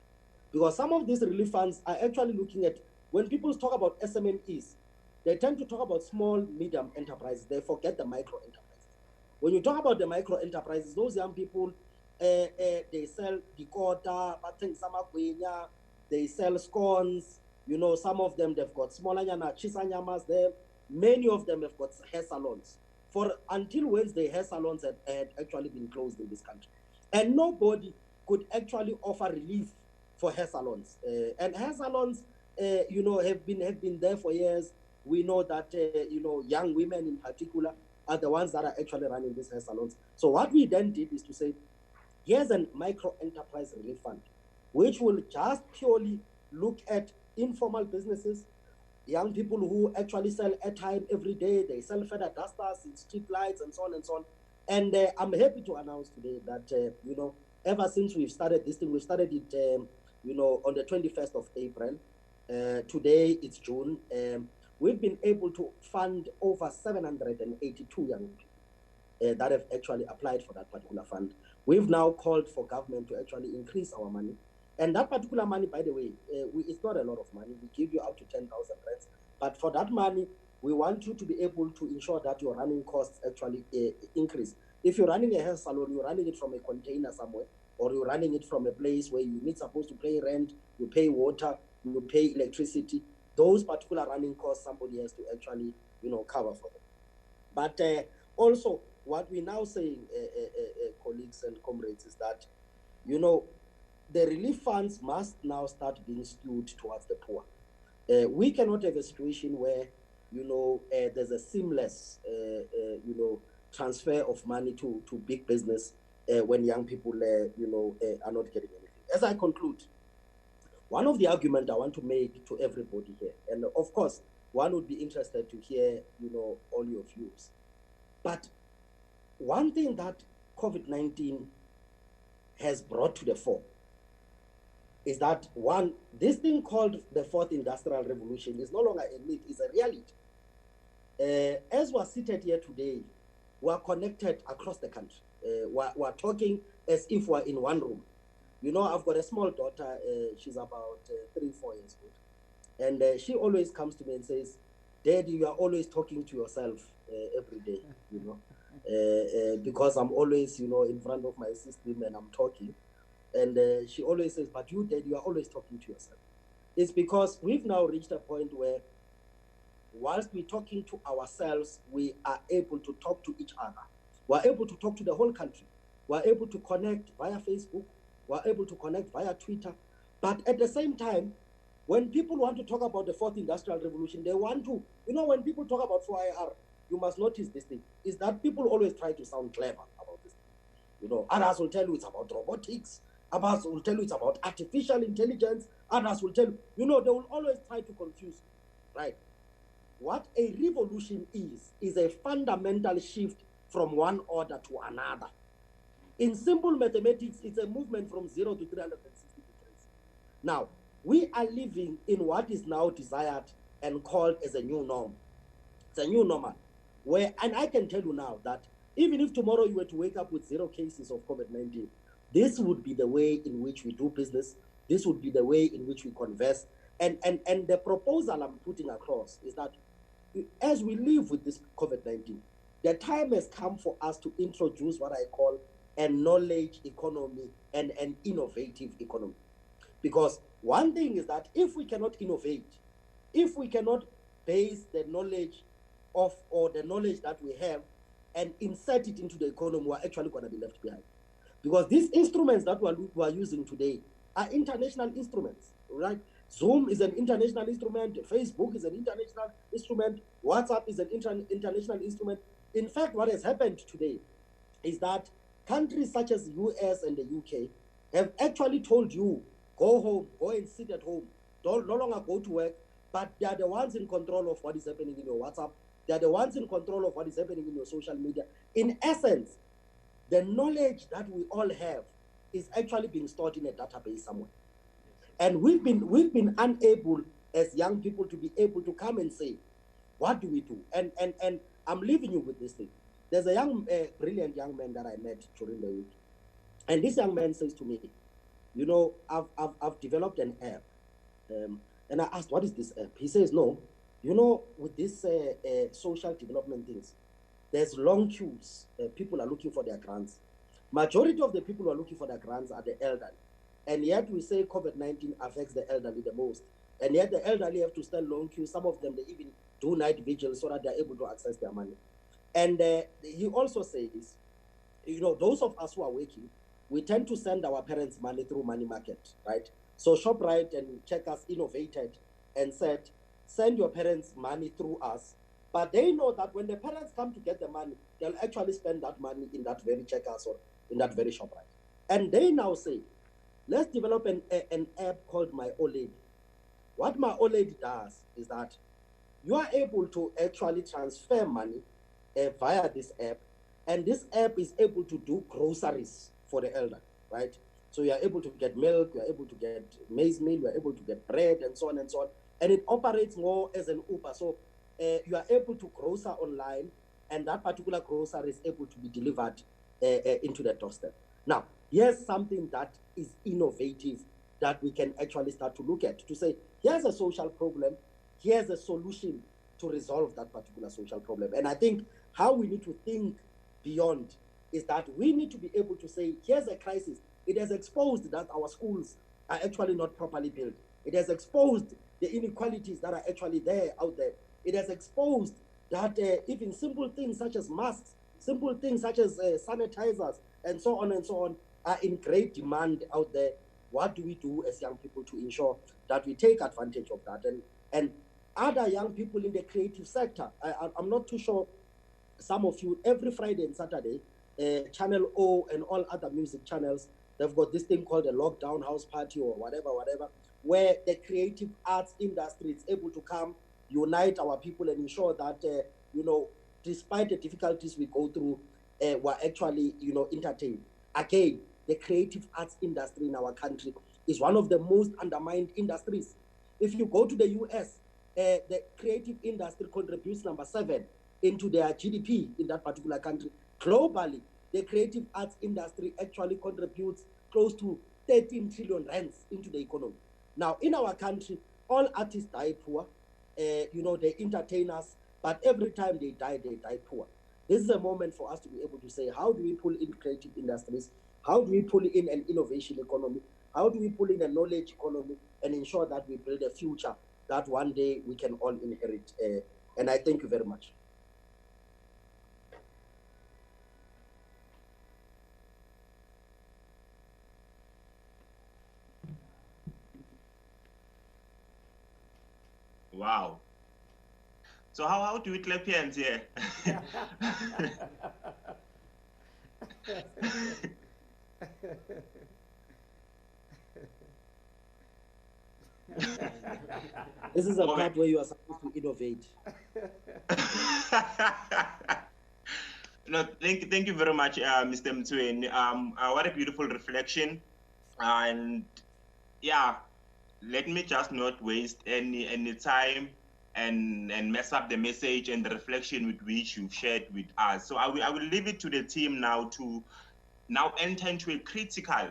Because some of these relief funds are actually looking at, when people talk about SMMEs, they tend to talk about small, medium enterprises. They forget the micro enterprises. When you talk about the micro enterprises, those young people, they sell dikota, they sell scones. Some of them, they've got smaller chisanyamas there. Many of them have got hair salons. Until Wednesday, hair salons had actually been closed in this country. And nobody could actually offer relief for hair salons. And hair salons, have been there for years. we know that, young women in particular are the ones that are actually running these hair salons. So what we then did is to say, here's a micro enterprise relief fund, which will just purely look at informal businesses, young people who actually sell airtime every day. They sell feather dusters in street lights and so on and so on. And I'm happy to announce today that, ever since we've started this thing, we started it, on the 21st of April. Today it's June. We've been able to fund over 782 young people that have actually applied for that particular fund. We've now called for government to actually increase our money. And that particular money, by the way, it's not a lot of money. We give you up to 10,000 rands. But for that money, we want you to be able to ensure that your running costs actually increase. If you're running a hair salon, you're running it from a container somewhere, or you're running it from a place where you're not supposed to pay rent, you pay water, you pay electricity. Those particular running costs, somebody has to actually, cover for them. But also, what we're now saying, colleagues and comrades, is that, the relief funds must now start being skewed towards the poor. We cannot have a situation where, there's a seamless, transfer of money to big business when young people, are not getting anything. As I conclude, one of the arguments I want to make to everybody here, and of course, one would be interested to hear, all your views. But one thing that COVID-19 has brought to the fore is that, one, this thing called the Fourth Industrial Revolution is no longer a myth, it's a reality. As we're seated here today, we're connected across the country. We're talking as if we're in one room. I've got a small daughter, she's about 3-4 years old. And she always comes to me and says, Daddy, you are always talking to yourself every day, because I'm always, in front of my system and I'm talking. And she always says, but you, Dad, you are always talking to yourself. It's because we've now reached a point where, whilst we're talking to ourselves, we are able to talk to each other. We're able to talk to the whole country. We're able to connect via Facebook. We're able to connect via Twitter. But at the same time, when people want to talk about the Fourth Industrial Revolution, they want to, when people talk about 4IR, you must notice this thing, is that people always try to sound clever about this thing. Others will tell you it's about robotics. Others will tell you it's about artificial intelligence. Others will tell you, they will always try to confuse you, right? What a revolution is a fundamental shift from one order to another. In simple mathematics, it's a movement from 0 to 360 degrees. Now, we are living in what is now desired and called as a new norm. It's a new normal. And I can tell you now that even if tomorrow you were to wake up with 0 cases of COVID-19, this would be the way in which we do business. This would be the way in which we converse. And the proposal I'm putting across is that as we live with this COVID-19, the time has come for us to introduce what I call a knowledge economy and an innovative economy. Because one thing is that if we cannot innovate, if we cannot base the knowledge or the knowledge that we have and insert it into the economy, we're actually going to be left behind. Because these instruments that we're using today are international instruments, right? Zoom is an international instrument. Facebook is an international instrument. WhatsApp is an international instrument. In fact, what has happened today is that countries such as the US and the UK have actually told you, go home, go and sit at home. Don't no longer go to work, but they are the ones in control of what is happening in your WhatsApp. They are the ones in control of what is happening in your social media. In essence, the knowledge that we all have is actually being stored in a database somewhere. And we've been unable as young people to be able to come and say, what do we do? And I'm leaving you with this thing. There's a brilliant young man that I met during the week. And this young man says to me, I've developed an app. And I asked, what is this app? He says, no, with this social development things, there's long queues. People are looking for their grants. Majority of the people who are looking for their grants are the elderly. And yet we say COVID-19 affects the elderly the most. And yet the elderly have to stand long queues. Some of them, they even do night vigils so that they're able to access their money. And he also says, those of us who are working, we tend to send our parents money through money market, right? So ShopRite and Checkers innovated and said, send your parents money through us, but they know that when the parents come to get the money, they'll actually spend that money in that very Checkers or in that very shop, right? And they now say, let's develop an app called My Old Lady. What My Old Lady does is that you are able to actually transfer money via this app, and this app is able to do groceries for the elder, right? So you are able to get milk, you are able to get maize meal, you are able to get bread, and so on and so on. And it operates more as an Uber. So you are able to grocer online, and that particular grocery is able to be delivered into the doorstep. Now, here's something that is innovative that we can actually start to look at, to say, here's a social problem, here's a solution to resolve that particular social problem. And I think how we need to think beyond is that we need to be able to say, here's a crisis. It has exposed that our schools are actually not properly built. It has exposed the inequalities that are actually there out there. It has exposed that even simple things such as masks, simple things such as sanitizers, and so on, are in great demand out there. What do we do as young people to ensure that we take advantage of that? And other young people in the creative sector, I'm not too sure, some of you, every Friday and Saturday, Channel O and all other music channels, they've got this thing called a lockdown house party or whatever, where the creative arts industry is able to come, unite our people and ensure that, despite the difficulties we go through, we're actually, entertained. Again, the creative arts industry in our country is one of the most undermined industries. If you go to the US, the creative industry contributes number 7 into their GDP in that particular country. Globally, the creative arts industry actually contributes close to 13 trillion rands into the economy. Now, in our country, all artists die poor, they entertain us, but every time they die poor. This is a moment for us to be able to say, how do we pull in creative industries? How do we pull in an innovation economy? How do we pull in a knowledge economy and ensure that we build a future that one day we can all inherit? And I thank you very much. Wow. So how do we clap hands here? This is a part where you are supposed to innovate. No, thank you very much, Mr. Mtsweni. What a beautiful reflection. And yeah, let me just not waste any time and mess up the message and the reflection with which you've shared with us. So I will leave it to the team now to enter into a critical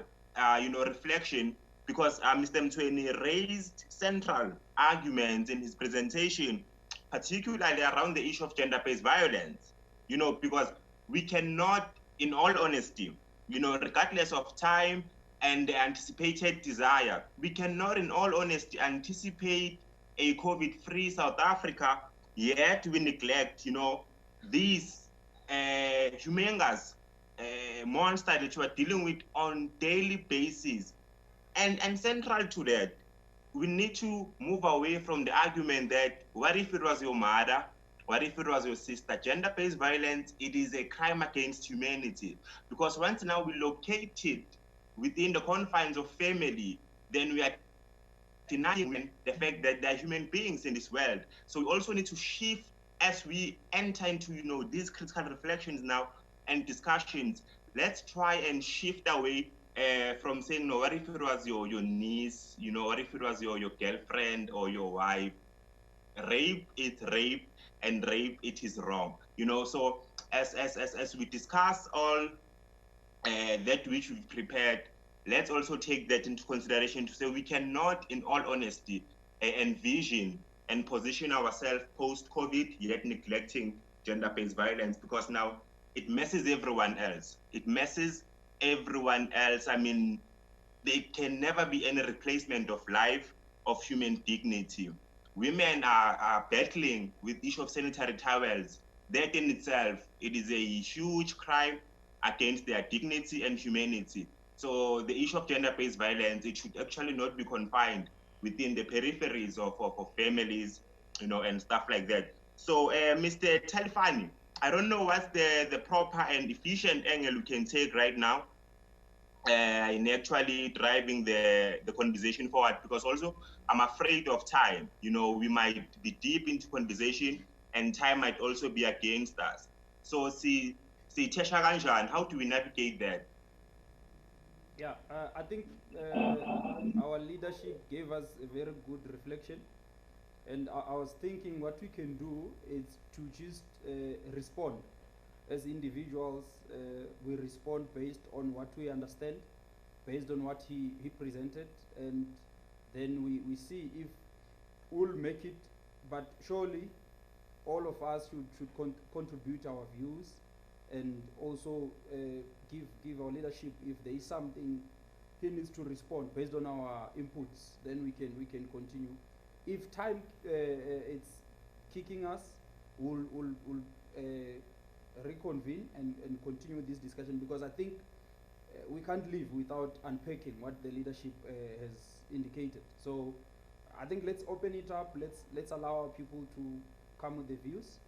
reflection, because Mr. Mtsweni raised central arguments in his presentation, particularly around the issue of gender-based violence. Because we cannot, in all honesty, regardless of time and the anticipated desire, we cannot, in all honesty, anticipate a COVID-free South Africa, yet we neglect, these humongous monster that you are dealing with on daily basis. And central to that, we need to move away from the argument that, what if it was your mother? What if it was your sister? Gender-based violence, it is a crime against humanity. Because once now we locate it within the confines of family, then we are denying the fact that there are human beings in this world. So we also need to shift as we enter into, these critical reflections now and discussions. Let's try and shift away from saying, no, what if it was your niece, what if it was your girlfriend or your wife? Rape is rape, and rape, it is wrong. So as we discuss all that which we've prepared, let's also take that into consideration to say we cannot, in all honesty, envision and position ourselves post-COVID, yet neglecting gender-based violence, because now it messes everyone else. It messes everyone else. I mean, there can never be any replacement of life, of human dignity. Women are battling with issue of sanitary towels. That in itself, it is a huge crime against their dignity and humanity. So the issue of gender-based violence, it should actually not be confined within the peripheries of families. you know, and stuff like that. So, Mr. Talifani, I don't know what's the proper and efficient angle we can take right now in actually driving the conversation forward, because also I'm afraid of time. You know, we might be deep into conversation and time might also be against us. So, see Tesha Ranjan, how do we navigate that? Yeah, I think our leadership gave us a very good reflection, and I was thinking what we can do is to just respond as individuals. We respond based on what we understand, based on what he presented, and then we see if we'll make it. But surely all of us should contribute our views, and also give our leadership, if there is something he needs to respond based on our inputs, then we can continue. If time it's kicking us, we'll reconvene and continue this discussion, because I think we can't live without unpacking what the leadership has indicated. So I think let's open it up. Let's allow our people to come with the views,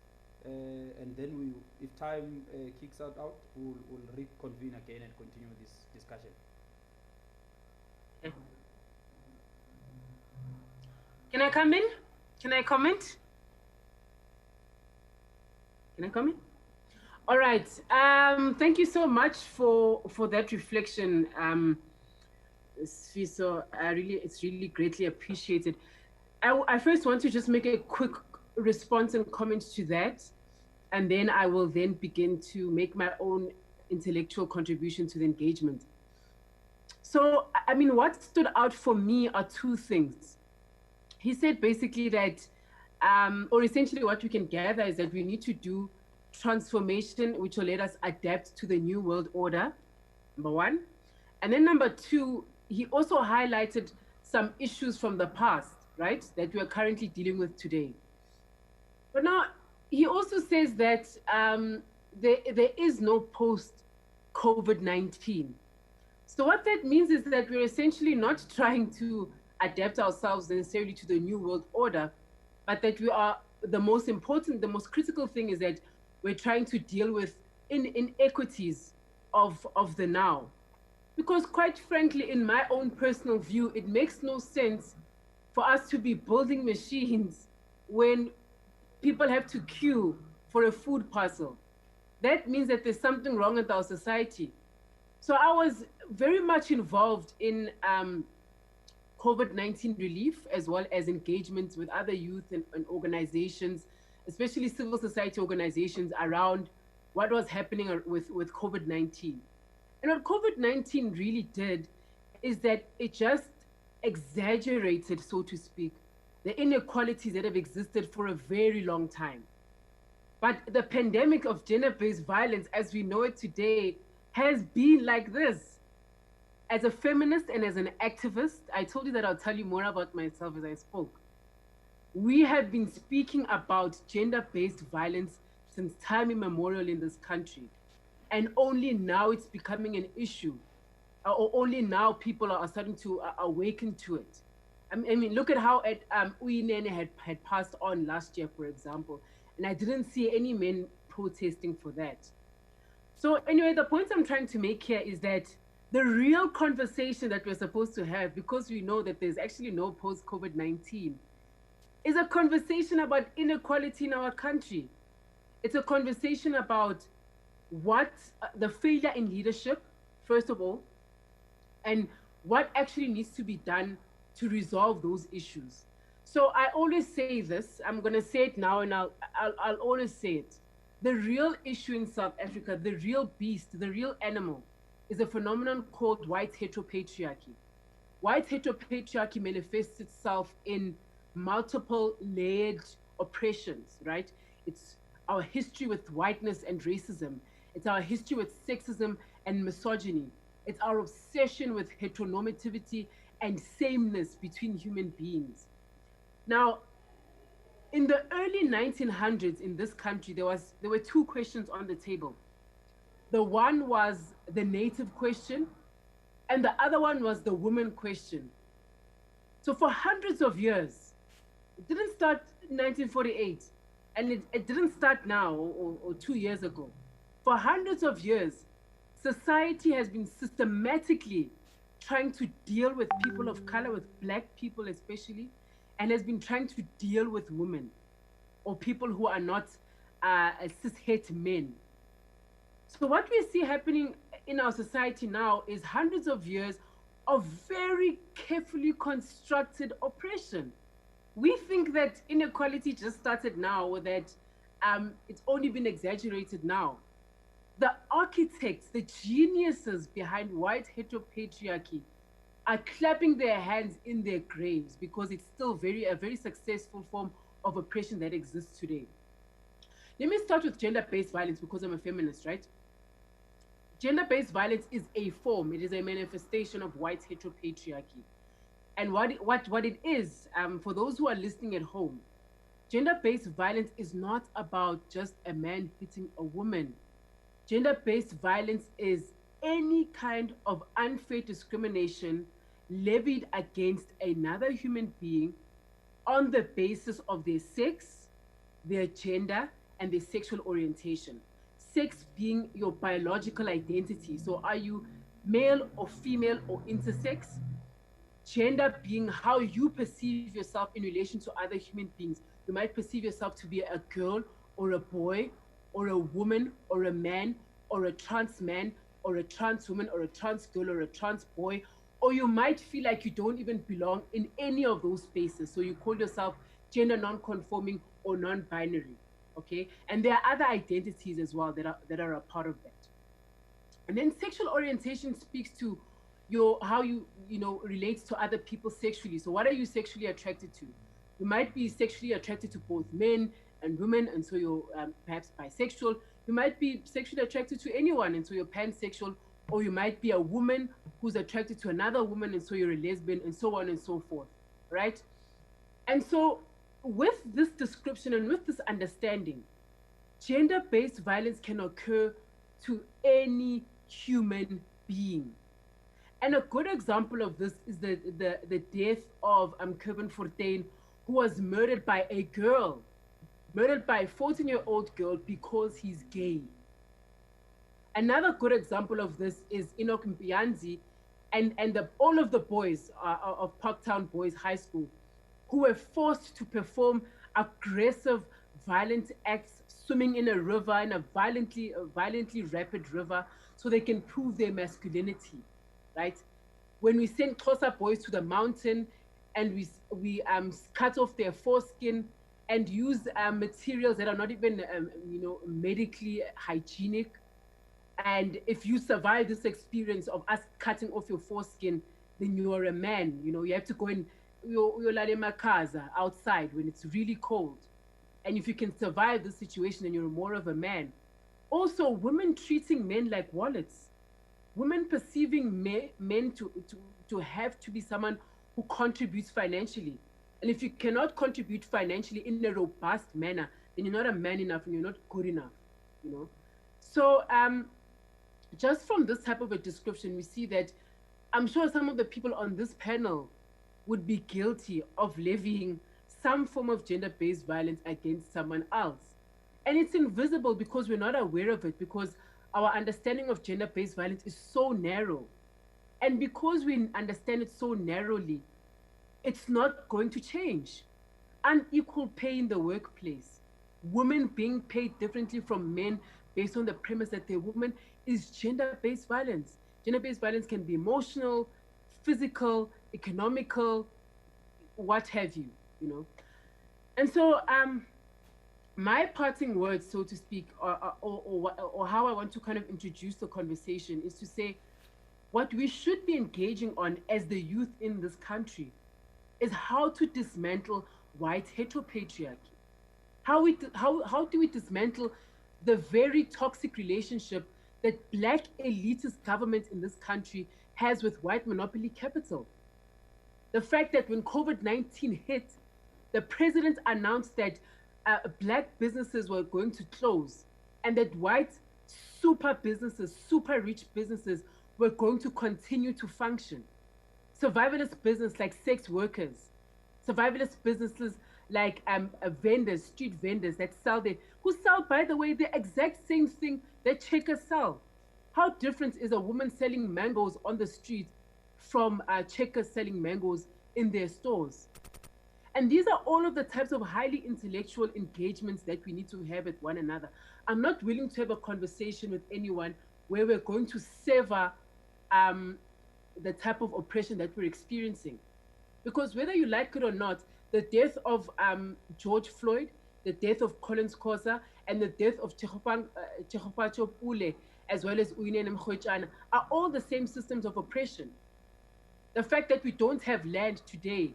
and then if time kicks out, we'll reconvene again and continue this discussion. Can I come in? Can I comment? Can I come in? All right. Thank you so much for that reflection, Sfiso. It's really greatly appreciated. I first want to just make a quick response and comment to that, and then I will then begin to make my own intellectual contribution to the engagement. So, I mean, what stood out for me are two things. He said basically that, or essentially what we can gather is that we need to do transformation, which will let us adapt to the new world order, number one. And then number two, he also highlighted some issues from the past, right, that we are currently dealing with today. But now, he also says that there is no post-COVID-19. So what that means is that we're essentially not trying to adapt ourselves necessarily to the new world order, but that we are, the most important, the most critical thing is that we're trying to deal with inequities of the now. Because quite frankly, in my own personal view, it makes no sense for us to be building machines when people have to queue for a food parcel. That means that there's something wrong with our society. So I was very much involved in COVID-19 relief, as well as engagement with other youth and organizations, especially civil society organizations, around what was happening with COVID-19. And what COVID-19 really did is that it just exaggerated, so to speak, the inequalities that have existed for a very long time. But the pandemic of gender-based violence, as we know it today, has been like this. As a feminist and as an activist, I told you that I'll tell you more about myself as I spoke. We have been speaking about gender-based violence since time immemorial in this country. And only now it's becoming an issue, or only now people are starting to awaken to it. I mean, look at how Uyinene had passed on last year, for example, and I didn't see any men protesting for that. So anyway, the point I'm trying to make here is that the real conversation that we're supposed to have, because we know that there's actually no post-COVID-19, is a conversation about inequality in our country. It's a conversation about what the failure in leadership, first of all, and what actually needs to be done to resolve those issues. So I always say this, I'm gonna say it now, and I'll always say it. The real issue in South Africa, the real beast, the real animal, is a phenomenon called white heteropatriarchy. White heteropatriarchy manifests itself in multiple layered oppressions, right? It's our history with whiteness and racism. It's our history with sexism and misogyny. It's our obsession with heteronormativity and sameness between human beings. Now, in the early 1900s in this country, there were two questions on the table. The one was the native question, and the other one was the woman question. So for hundreds of years, It didn't start in 1948, and it didn't start now or 2 years ago. For hundreds of years, society has been systematically trying to deal with people of color, with black people especially, and has been trying to deal with women or people who are not cis-het men. So what we see happening in our society now is hundreds of years of very carefully constructed oppression. We think that inequality just started now, or that it's only been exaggerated now. The architects, the geniuses behind white heteropatriarchy are clapping their hands in their graves because it's still a very successful form of oppression that exists today. Let me start with gender-based violence because I'm a feminist, right? Gender-based violence is a form, it is a manifestation of white heteropatriarchy. And what it is, for those who are listening at home, gender-based violence is not about just a man hitting a woman. Gender-based violence is any kind of unfair discrimination levied against another human being on the basis of their sex, their gender, and their sexual orientation. Sex being your biological identity. So are you male or female or intersex? Gender being how you perceive yourself in relation to other human beings. You might perceive yourself to be a girl or a boy or a woman or a man or a trans man or a trans woman or a trans girl or a trans boy, or you might feel like you don't even belong in any of those spaces. So you call yourself gender non-conforming or non-binary, okay? And there are other identities as well that are a part of that. And then sexual orientation speaks to your how you relates to other people sexually. So what are you sexually attracted to? You might be sexually attracted to both men and women, and so you're perhaps bisexual. You might be sexually attracted to anyone, and so you're pansexual. Or you might be a woman who's attracted to another woman, and so you're a lesbian, and so on and so forth, right? And so, with this description and with this understanding, gender-based violence can occur to any human being. And a good example of this is the death of Kevin Fortuin, who was murdered by a girl, murdered by a 14-year-old girl because he's gay. Another good example of this is Enoch Mbianzi and all of the boys of Parktown Boys High School, who were forced to perform aggressive, violent acts, swimming in a river, in a violently rapid river, so they can prove their masculinity, right? When we send Xhosa boys to the mountain and we cut off their foreskin and use materials that are not even medically hygienic, and if you survive this experience of us cutting off your foreskin, then you are a man. You have to go in your makaza outside when it's really cold. And if you can survive this situation, then you're more of a man. Also, women treating men like wallets. Women perceiving men to have to be someone who contributes financially. And if you cannot contribute financially in a robust manner, then you're not a man enough and you're not good enough. So just from this type of a description, we see that I'm sure some of the people on this panel would be guilty of levying some form of gender-based violence against someone else. And it's invisible because we're not aware of it, because our understanding of gender-based violence is so narrow. And because we understand it so narrowly, it's not going to change. Unequal pay in the workplace, women being paid differently from men based on the premise that they're women, is gender-based violence. Gender-based violence can be emotional, physical, economical, what have you. And so my parting words, so to speak, or how I want to kind of introduce the conversation is to say what we should be engaging on as the youth in this country is how to dismantle white heteropatriarchy. How do we dismantle the very toxic relationship that black elitist government in this country has with white monopoly capital? The fact that when COVID-19 hit, the president announced that black businesses were going to close and that white super businesses, super rich businesses were going to continue to function. Survivalist business like sex workers, survivalist businesses like vendors, street vendors that sell who sell, by the way, the exact same thing that Checkers sell. How different is a woman selling mangoes on the street from Checkers selling mangoes in their stores? And these are all of the types of highly intellectual engagements that we need to have with one another. I'm not willing to have a conversation with anyone where we're going to sever the type of oppression that we're experiencing. Because whether you like it or not, the death of George Floyd, the death of Collins Kosa, and the death of Tshegofatso Pule, as well as Uyinene Mrwetyana, are all the same systems of oppression. The fact that we don't have land today,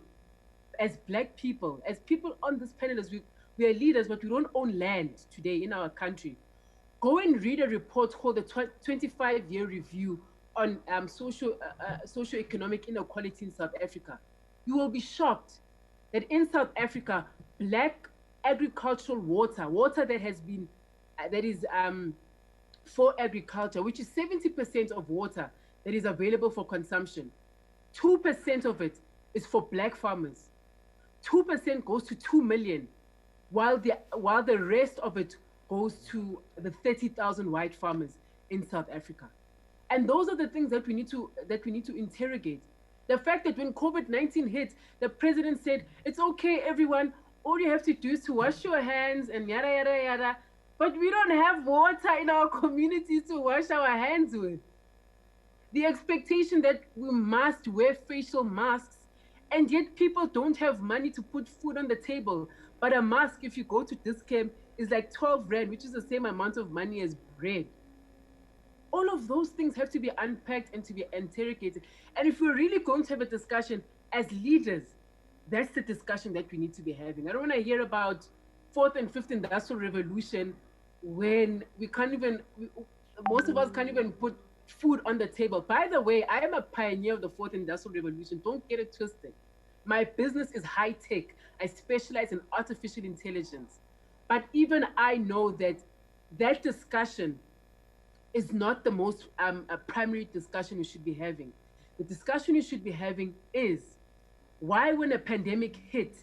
as Black people, as people on this panel, as we are leaders, but we don't own land today in our country. Go and read a report called the 25-year review on socio-economic inequality in South Africa. You will be shocked that in South Africa, Black agricultural water that has been, that is for agriculture, which is 70% of water that is available for consumption, 2% of it is for Black farmers. 2% goes to 2 million, while the rest of it goes to the 30,000 white farmers in South Africa. And those are the things that we need to interrogate. The fact that when COVID-19 hit, the president said, it's okay, everyone, all you have to do is to wash your hands and yada, yada, yada. But we don't have water in our communities to wash our hands with. The expectation that we must wear facial masks, and yet people don't have money to put food on the table. But a mask, if you go to this camp, is like 12 rand, which is the same amount of money as bread. All of those things have to be unpacked and to be interrogated. And if we're really going to have a discussion as leaders, that's the discussion that we need to be having. I don't want to hear about fourth and fifth industrial revolution when we can't even, most of us can't even put food on the table. By the way, I am a pioneer of the fourth industrial revolution. Don't get it twisted. My business is high tech. I specialize in artificial intelligence. But even I know that that discussion is not the most primary discussion we should be having. The discussion we should be having is, why when a pandemic hit,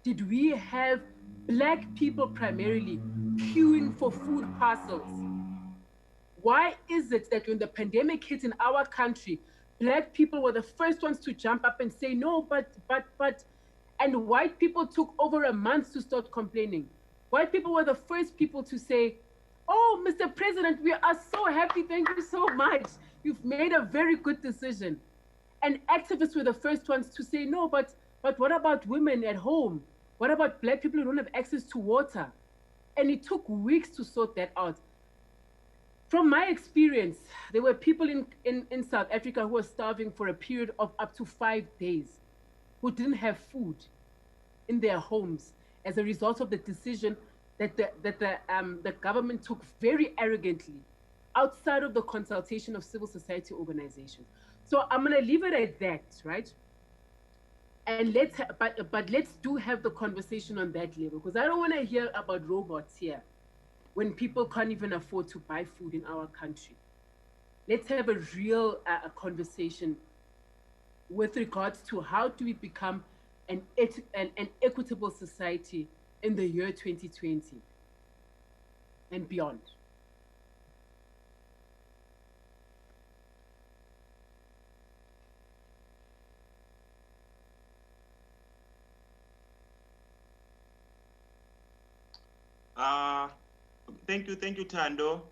did we have Black people primarily queuing for food parcels? Why is it that when the pandemic hit in our country, Black people were the first ones to jump up and say, no, but, and white people took over a month to start complaining? White people were the first people to say, oh, Mr. President, we are so happy, thank you so much. You've made a very good decision. And activists were the first ones to say, no, but what about women at home? What about Black people who don't have access to water? And it took weeks to sort that out. From my experience, there were people in South Africa who were starving for a period of up to 5 days, who didn't have food in their homes as a result of the decision that the government took very arrogantly outside of the consultation of civil society organizations. So I'm gonna leave it at that, right? And let's do have the conversation on that level, because I don't want to hear about robots here when people can't even afford to buy food in our country. Let's have a real conversation with regards to how do we become an equitable society in the year 2020 and beyond. Thank you, Tando.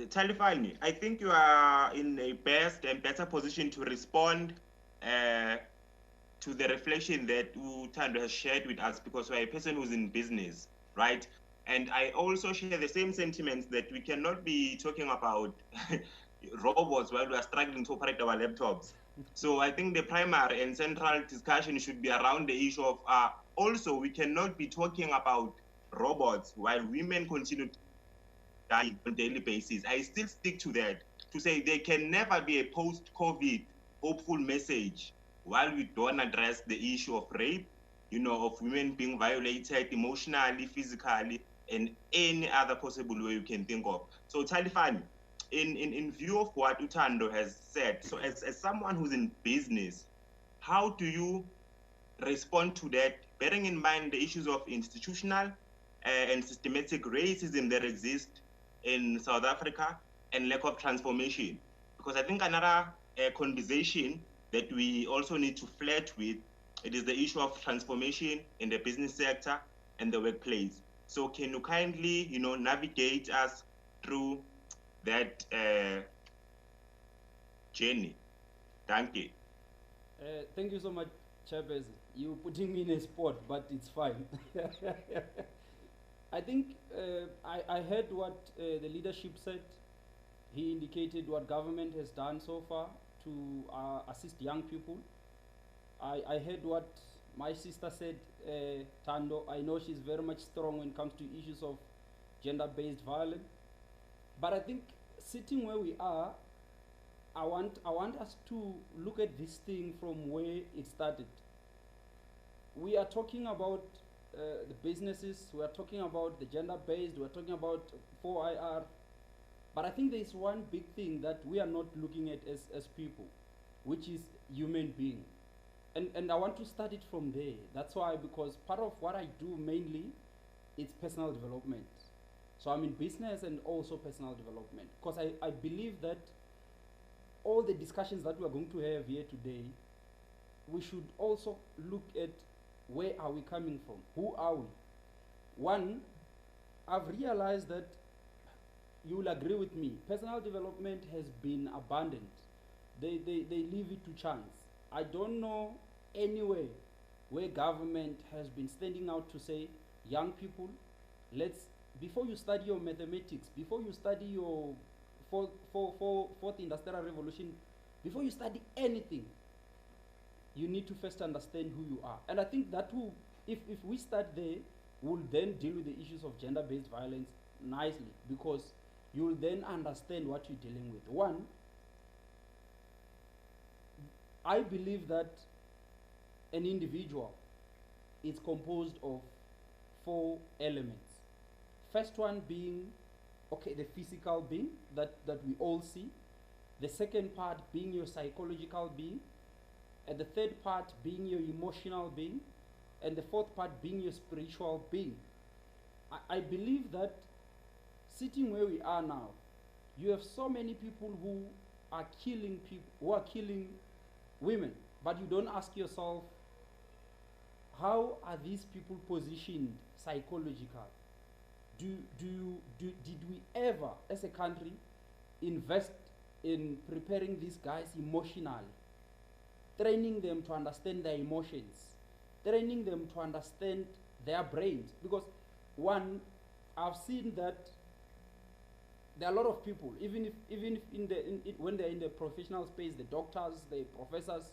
Talifani, I think you are in a best and better position to respond to the reflection that Tando has shared with us, because we're a person who's in business, right? And I also share the same sentiments that we cannot be talking about robots while we are struggling to operate our laptops. So I think the primary and central discussion should be around the issue of also we cannot be talking about robots while women continue to die on a daily basis. I still stick to that, to say there can never be a post-COVID hopeful message while we don't address the issue of rape, of women being violated emotionally, physically, and any other possible way you can think of. So Talifani, in view of what Utando has said, so as someone who's in business, how do you respond to that bearing in mind the issues of institutional and systematic racism that exist in South Africa and lack of transformation. Because I think another conversation that we also need to flirt with, it is the issue of transformation in the business sector and the workplace. So can you kindly, navigate us through that journey? Thank you. Thank you so much, Chairperson. You're putting me in a spot, but it's fine. I think I heard what the leadership said. He indicated what government has done so far to assist young people. I heard what my sister said, Tando. I know she's very much strong when it comes to issues of gender-based violence. But I think sitting where we are, I want us to look at this thing from where it started. We are talking about the businesses, we are talking about the gender-based, we are talking about 4IR, but I think there is one big thing that we are not looking at as people, which is human being. And I want to start it from there. That's why, because part of what I do mainly is personal development. So I'm in business and also personal development. Because I believe that all the discussions that we are going to have here today, we should also look at where are we coming from? Who are we? One, I've realized that you will agree with me, personal development has been abandoned. They leave it to chance. I don't know anywhere where government has been standing out to say, young people, before you study your mathematics, before you study your fourth industrial revolution, before you study anything, you need to first understand who you are. And I think that will, if we start there, we'll then deal with the issues of gender-based violence nicely, because you'll then understand what you're dealing with. One, I believe that an individual is composed of 4 elements. First one being, okay, the physical being that we all see. The second part being your psychological being. And the third part being your emotional being. And the fourth part being your spiritual being. I believe that sitting where we are now, you have so many people who are killing women, but you don't ask yourself, how are these people positioned psychologically? Did we ever, as a country, invest in preparing these guys emotionally, training them to understand their emotions, training them to understand their brains? Because one, I've seen that there are a lot of people, even if when they're in the professional space, the doctors, the professors,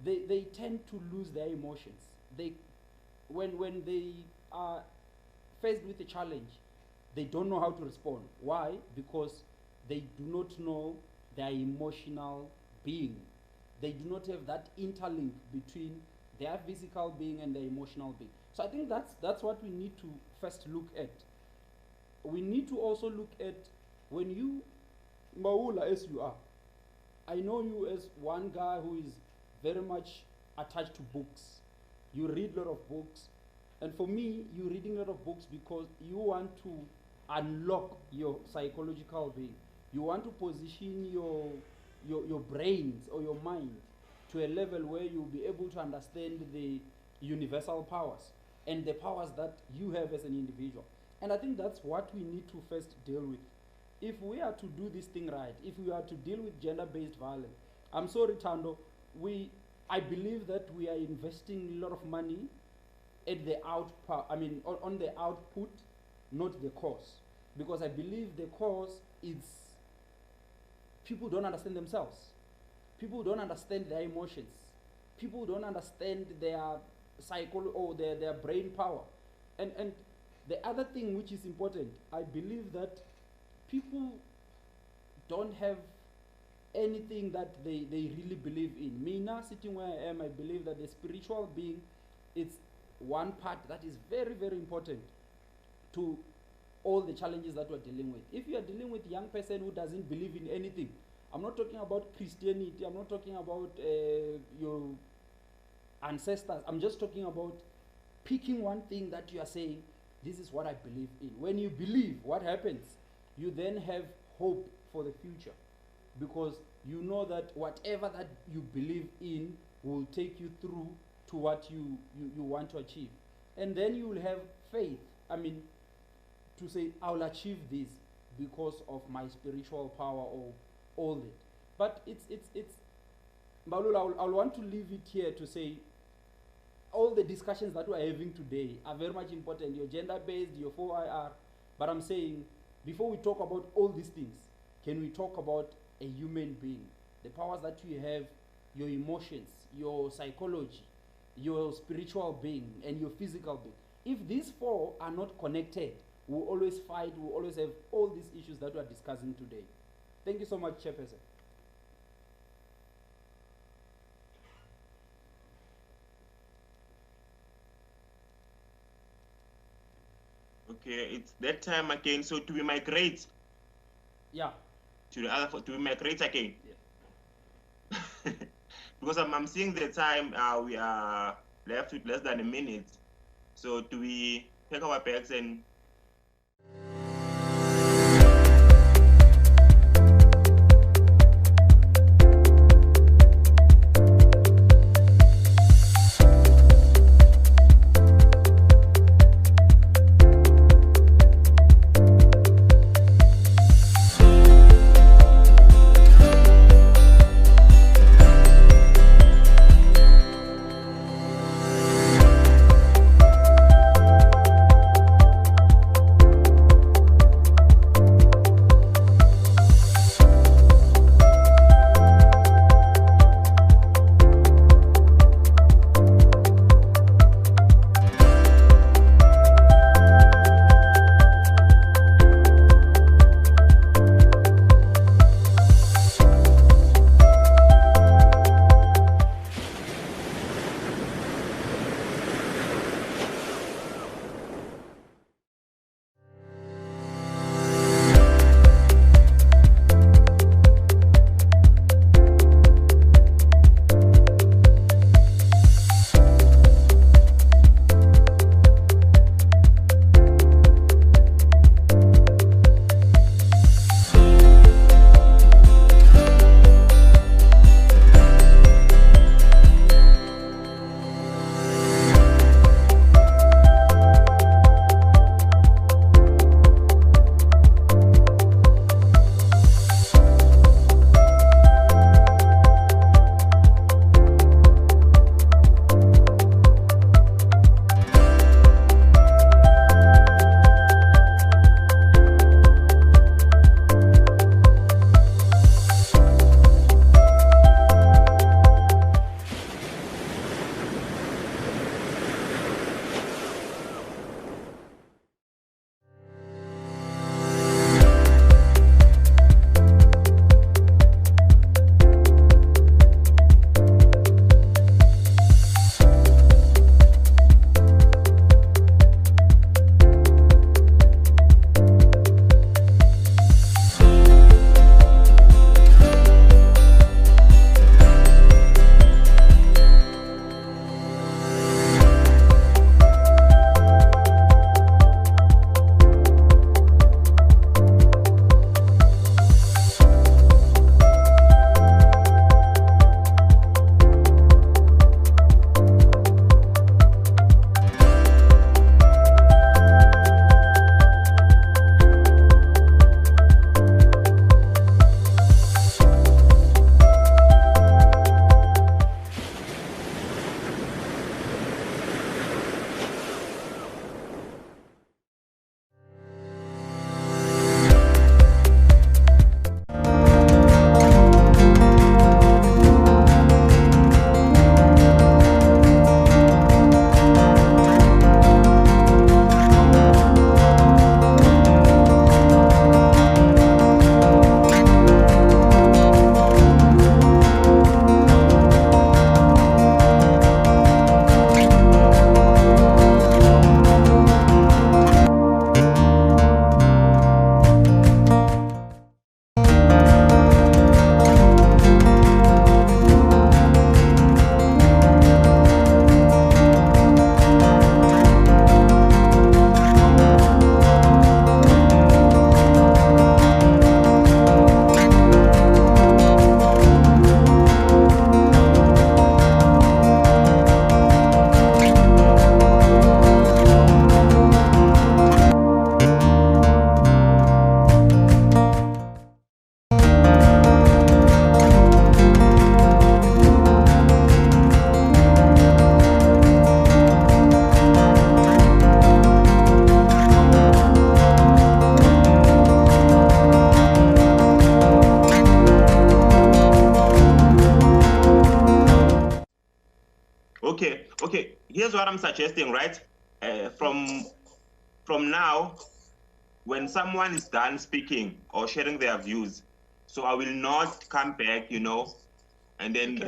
they tend to lose their emotions. When they are faced with a challenge, they don't know how to respond. Why? Because they do not know their emotional being. They do not have that interlink between their physical being and their emotional being. So I think that's what we need to first look at. We need to also look at, when you, Maula as you are, I know you as one guy who is very much attached to books. You read a lot of books. And for me, you're reading a lot of books because you want to unlock your psychological being. You want to position your brains or your mind to a level where you'll be able to understand the universal powers and the powers that you have as an individual. And I think that's what we need to first deal with. If we are to do this thing right, if we are to deal with gender-based violence, I'm sorry, Tando, I believe that we are investing a lot of money at the on the output, not the cause. Because I believe the cause is people don't understand themselves. People don't understand their emotions. People don't understand their or their brain power. And the other thing which is important, I believe that people don't have anything that they really believe in. Me now, sitting where I am, I believe that the spiritual being is one part that is very, very important to all the challenges that we're dealing with. If you are dealing with a young person who doesn't believe in anything, I'm not talking about Christianity, I'm not talking about your ancestors, I'm just talking about picking one thing that you are saying, this is what I believe in. When you believe, what happens? You then have hope for the future, because you know that whatever that you believe in will take you through to what you want to achieve. And then you will have faith, to say, I will achieve this because of my spiritual power or all that. But it's Balula, I want to leave it here to say, all the discussions that we're having today are very much important. Your gender-based, your 4IR, but I'm saying, before we talk about all these things, can we talk about a human being? The powers that you have, your emotions, your psychology, your spiritual being, and your physical being. If these four are not connected, we'll always fight, we'll always have all these issues that we're discussing today. Thank you so much, Chairperson. Okay, it's that time again. So do we migrate? Yeah. To the other, do we migrate again? Yeah. Because I'm seeing the time, we are left with less than a minute. So do we take our bags and Okay. Here's what I'm suggesting, right? From now, when someone is done speaking or sharing their views, so I will not come back, and then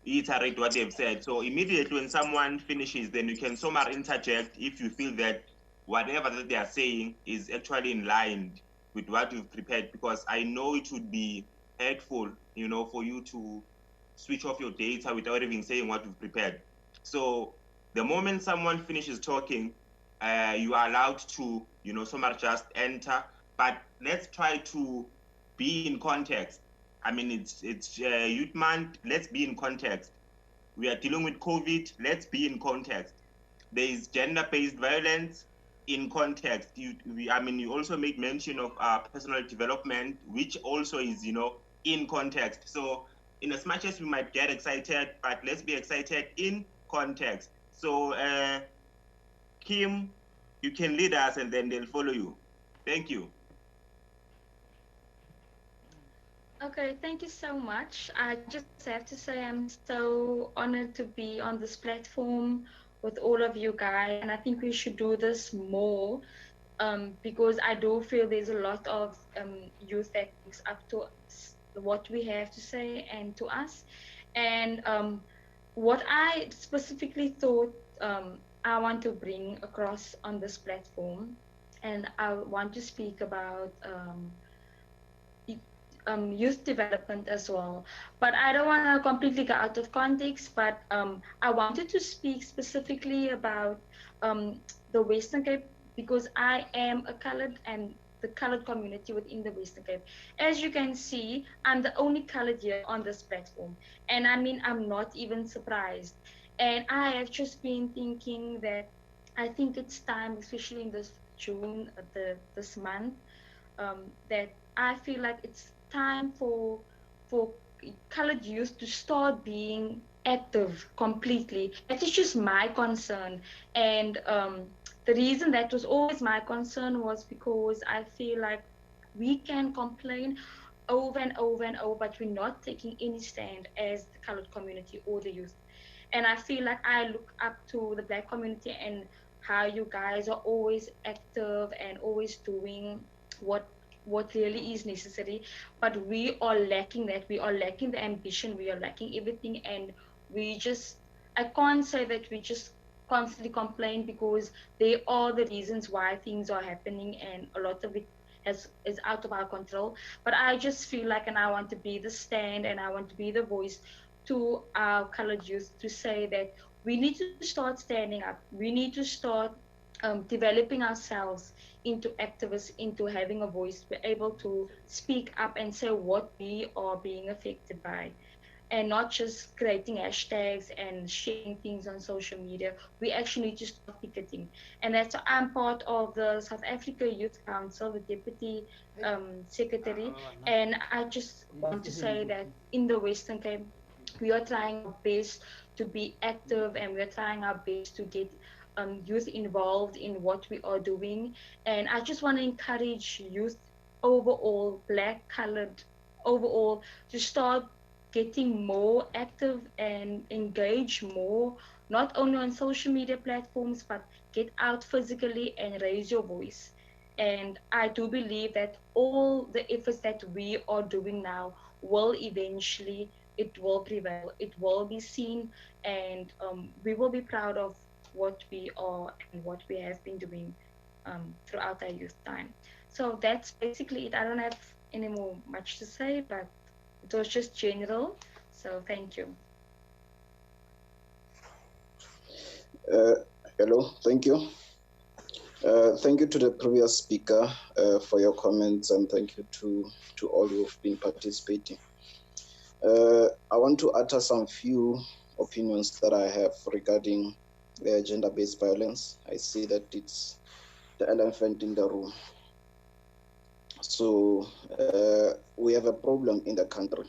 reiterate what they've said. So immediately when someone finishes, then you can somewhere interject if you feel that whatever that they are saying is actually in line with what you've prepared, because I know it would be hurtful, for you to switch off your data without even saying what you've prepared. So the moment someone finishes talking, you are allowed to, somewhere just enter, but let's try to be in context. I mean, it's Youth Month. Let's be in context. We are dealing with COVID. Let's be in context. There is gender-based violence in context. You also make mention of personal development, which also is, in context. So, in as much as we might get excited, but let's be excited in context. So, Kim, you can lead us, and then they'll follow you. Thank you. Okay, thank you so much. I just have to say I'm so honored to be on this platform with all of you guys, and I think we should do this more because I do feel there's a lot of youth that looks up to what we have to say and to us. And what I specifically thought I want to bring across on this platform, and I want to speak about youth development as well. But I don't want to completely go out of context, but I wanted to speak specifically about the Western Cape because I am a colored and the colored community within the Western Cape. As you can see, I'm the only colored here on this platform. And I mean, I'm not even surprised. And I have just been thinking that I think it's time, especially in this June, this month, that I feel like it's time for colored youth to start being active completely. That is just my concern. And the reason that was always my concern was because I feel like we can complain over and over and over, but we're not taking any stand as the colored community or the youth. And I feel like I look up to the Black community and how you guys are always active and always doing what really is necessary, but we are lacking that. We are lacking the ambition, we are lacking everything, and we just, I can't say that we just constantly complain because they are the reasons why things are happening, and a lot of it is out of our control. But I just feel like, and I want to be the stand and I want to be the voice to our colored youth to say that we need to start standing up. We need to start developing ourselves into activists, into having a voice, be able to speak up and say what we are being affected by, and not just creating hashtags and sharing things on social media. We actually need to start picketing. And that's, I'm part of the South Africa Youth Council, the deputy secretary. And I just want to say that in the Western Cape, we are trying our best to be active, and we are trying our best to get youth involved in what we are doing. And I just want to encourage youth overall, Black, colored, overall, to start getting more active and engage more, not only on social media platforms, but get out physically and raise your voice. And I do believe that all the efforts that we are doing now will eventually, it will prevail, it will be seen, and we will be proud of what we are and what we have been doing throughout our youth time. So that's basically it. I don't have any more much to say, but it was just general. So thank you. Hello, thank you. Thank you to the previous speaker for your comments, and thank you to all who have been participating. I want to utter some few opinions that I have regarding gender-based violence. I see that it's the elephant in the room. So we have a problem in the country.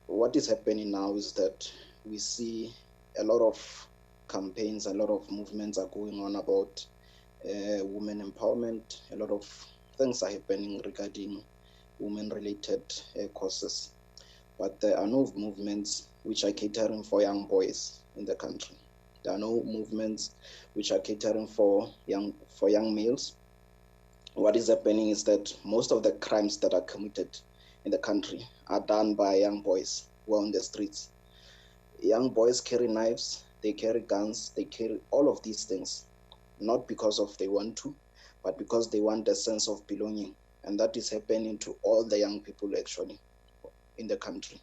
What is happening now is that we see a lot of campaigns, a lot of movements are going on about women empowerment. A lot of things are happening regarding women-related causes, but there are no movements which are catering for young boys in the country. There are no movements which are catering for young males. What is happening is that most of the crimes that are committed in the country are done by young boys who are on the streets. Young boys carry knives, they carry guns, they carry all of these things, not because of they want to, but because they want a sense of belonging. And that is happening to all the young people actually in the country.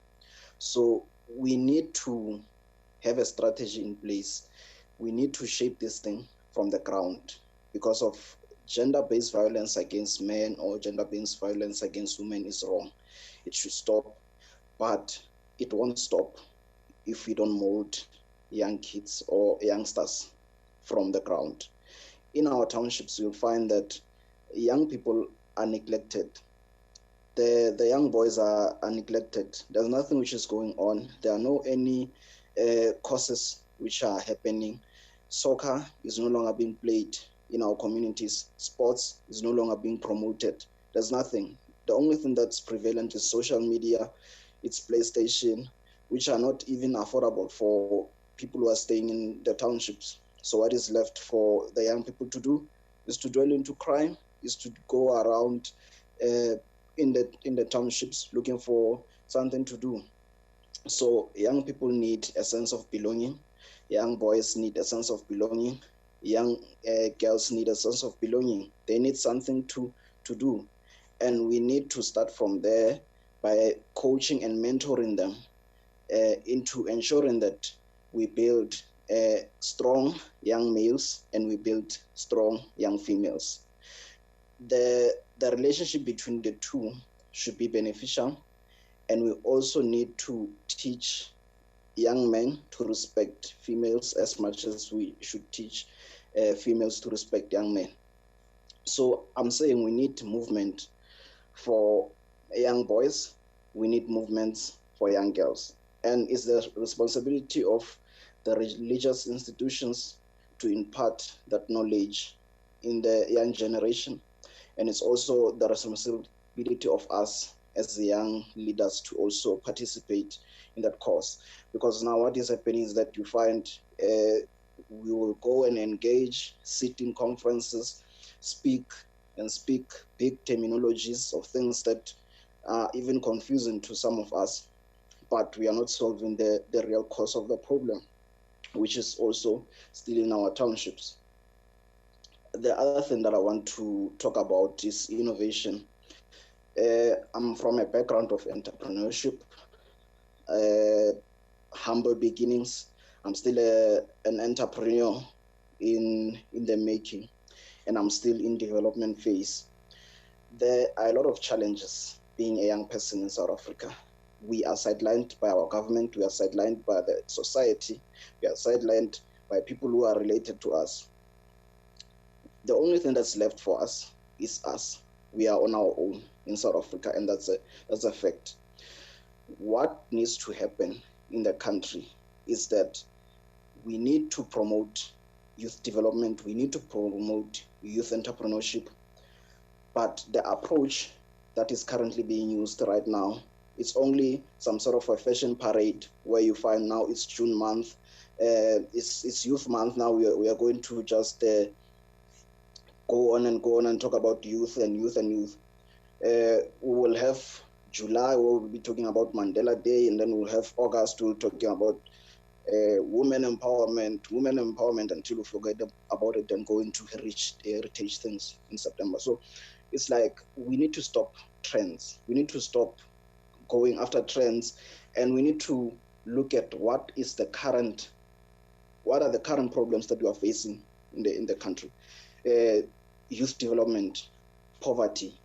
So we need to have a strategy in place. We need to shape this thing from the ground, because of gender-based violence against men or gender-based violence against women is wrong. It should stop, but it won't stop if we don't mold young kids or youngsters from the ground. In our townships, you'll find that young people are neglected. The young boys are neglected. There's nothing which is going on. There are no any courses which are happening. Soccer is no longer being played in our communities. Sports is no longer being promoted. There's nothing. The only thing that's prevalent is social media, it's PlayStation, which are not even affordable for people who are staying in the townships. So what is left for the young people to do is to dwell into crime, is to go around in the townships looking for something to do. So young people need a sense of belonging. Young boys need a sense of belonging. Young girls need a sense of belonging. They need something to do. And we need to start from there by coaching and mentoring them into ensuring that we build strong young males and we build strong young females. The relationship between the two should be beneficial, and we also need to teach young men to respect females as much as we should teach females to respect young men. So I'm saying we need movement for young boys, we need movements for young girls, and it's the responsibility of the religious institutions to impart that knowledge in the young generation. And it's also the responsibility of us as the young leaders to also participate in that cause. Because now what is happening is that you find we will go and engage, sit in conferences, speak big terminologies of things that are even confusing to some of us, but we are not solving the real cause of the problem, which is also still in our townships. The other thing that I want to talk about is innovation. I'm from a background of entrepreneurship, humble beginnings. I'm still an entrepreneur in the making, and I'm still in development phase. There are a lot of challenges being a young person in South Africa. We are sidelined by our government, we are sidelined by the society, we are sidelined by people who are related to us. The only thing that's left for us is us. We are on our own in South Africa, and that's a fact. What needs to happen in the country is that we need to promote youth development, we need to promote youth entrepreneurship, but the approach that is currently being used right now, it's only some sort of a fashion parade where you find now it's June month, it's youth month now, we are going to just go on and talk about youth and youth and youth. We will have July, we'll be talking about Mandela Day, and then we'll have August, we'll talking about women empowerment until we forget about it and go into heritage things in September. So it's like we need to stop trends. We need to stop going after trends, and we need to look at what are the current problems that we are facing in the country. Youth development, poverty,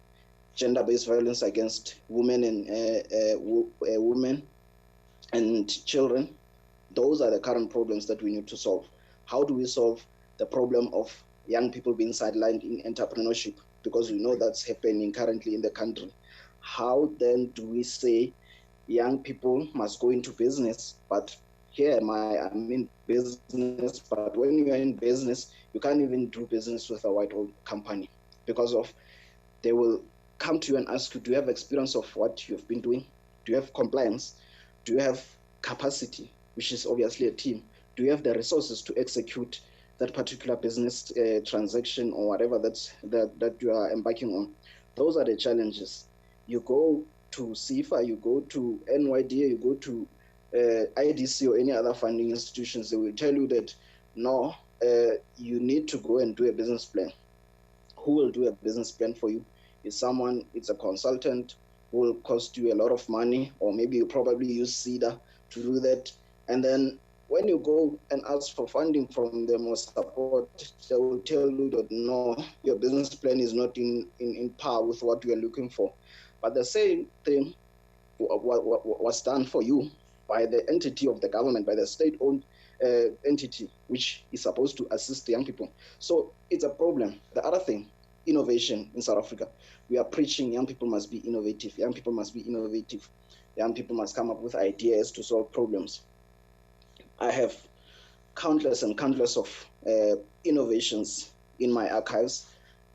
gender-based violence against women and children. Those are the current problems that we need to solve. How do we solve the problem of young people being sidelined in entrepreneurship? Because we know that's happening currently in the country. How then do we say young people must go into business? But here I'm in business, but when you're in business, you can't even do business with a white-owned company because of they will come to you and ask you, do you have experience of what you've been doing? Do you have compliance? Do you have capacity, which is obviously a team? Do you have the resources to execute that particular business transaction or whatever that you are embarking on? Those are the challenges. You go to CIFA, you go to NYDA, you go to IDC or any other funding institutions, they will tell you that no, you need to go and do a business plan. Who will do a business plan for you? It's a consultant who will cost you a lot of money, or maybe you probably use CEDA to do that. And then when you go and ask for funding from them or support, they will tell you that no, your business plan is not in par with what you are looking for. But the same thing was done for you by the entity of the government, by the state-owned entity, which is supposed to assist the young people. So it's a problem. The other thing, innovation in South Africa. We are preaching young people must be innovative. Young people must be innovative. Young people must come up with ideas to solve problems. I have countless and countless of innovations in my archives.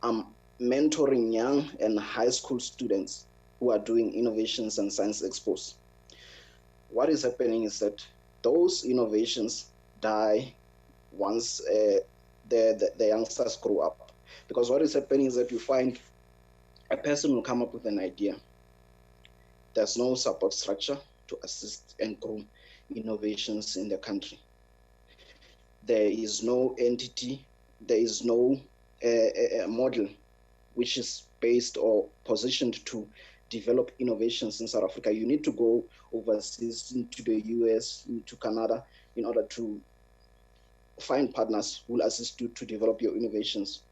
I'm mentoring young and high school students who are doing innovations and science expos. What is happening is that those innovations die once the youngsters grow up. Because what is happening is that you find a person will come up with an idea. There's no support structure to assist and grow innovations in the country. There is no entity, there is no model which is based or positioned to develop innovations in South Africa. You need to go overseas into the US, into Canada, in order to find partners who will assist you to develop your innovations.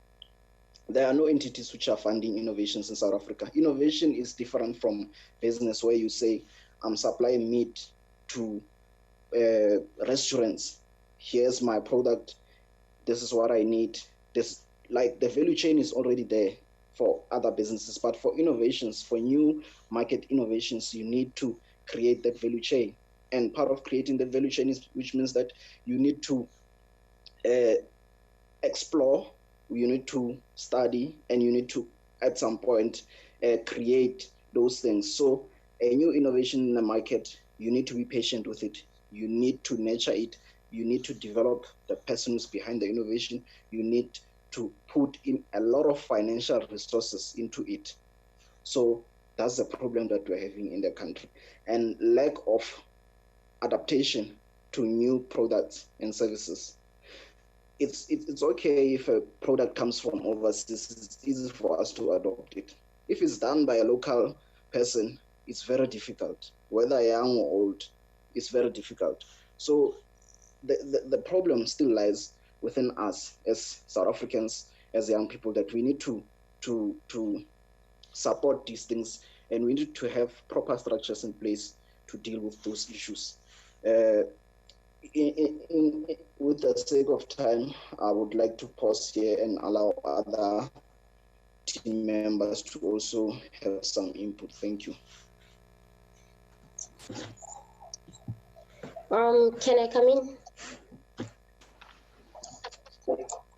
There are no entities which are funding innovations in South Africa. Innovation is different from business where you say, I'm supplying meat to restaurants. Here's my product. This is what I need. This, like, the value chain is already there for other businesses, but for innovations, for new market innovations, you need to create that value chain. And part of creating that value chain is, which means that you need to explore, you need to study, and you need to, at some point, create those things. So a new innovation in the market, you need to be patient with it. You need to nurture it. You need to develop the person who's behind the innovation. You need to put in a lot of financial resources into it. So that's the problem that we're having in the country. And lack of adaptation to new products and services. It's okay if a product comes from overseas, it's easy for us to adopt it. If it's done by a local person, it's very difficult. Whether young or old, it's very difficult. So the problem still lies within us as South Africans, as young people, that we need to support these things, and we need to have proper structures in place to deal with those issues. With the sake of time, I would like to pause here and allow other team members to also have some input. Thank you. Can I come in?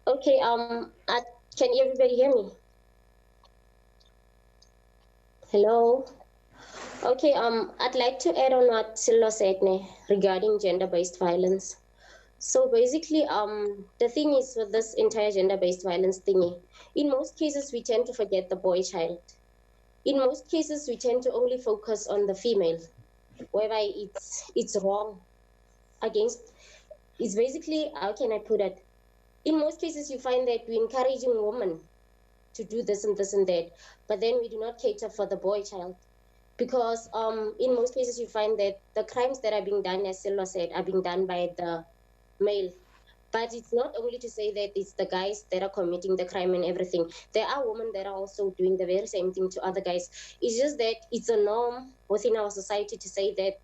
Okay, can everybody hear me? Hello? Okay, I'd like to add on what Silo said regarding gender-based violence. So basically, the thing is with this entire gender-based violence thingy, in most cases, we tend to forget the boy child. In most cases, we tend to only focus on the female, whereby it's wrong against, it's basically, how can I put it? In most cases, you find that we're encouraging women to do this and this and that, but then we do not cater for the boy child. Because in most cases, you find that the crimes that are being done, as Silo said, are being done by the male. But it's not only to say that it's the guys that are committing the crime and everything. There are women that are also doing the very same thing to other guys. It's just that it's a norm within our society to say that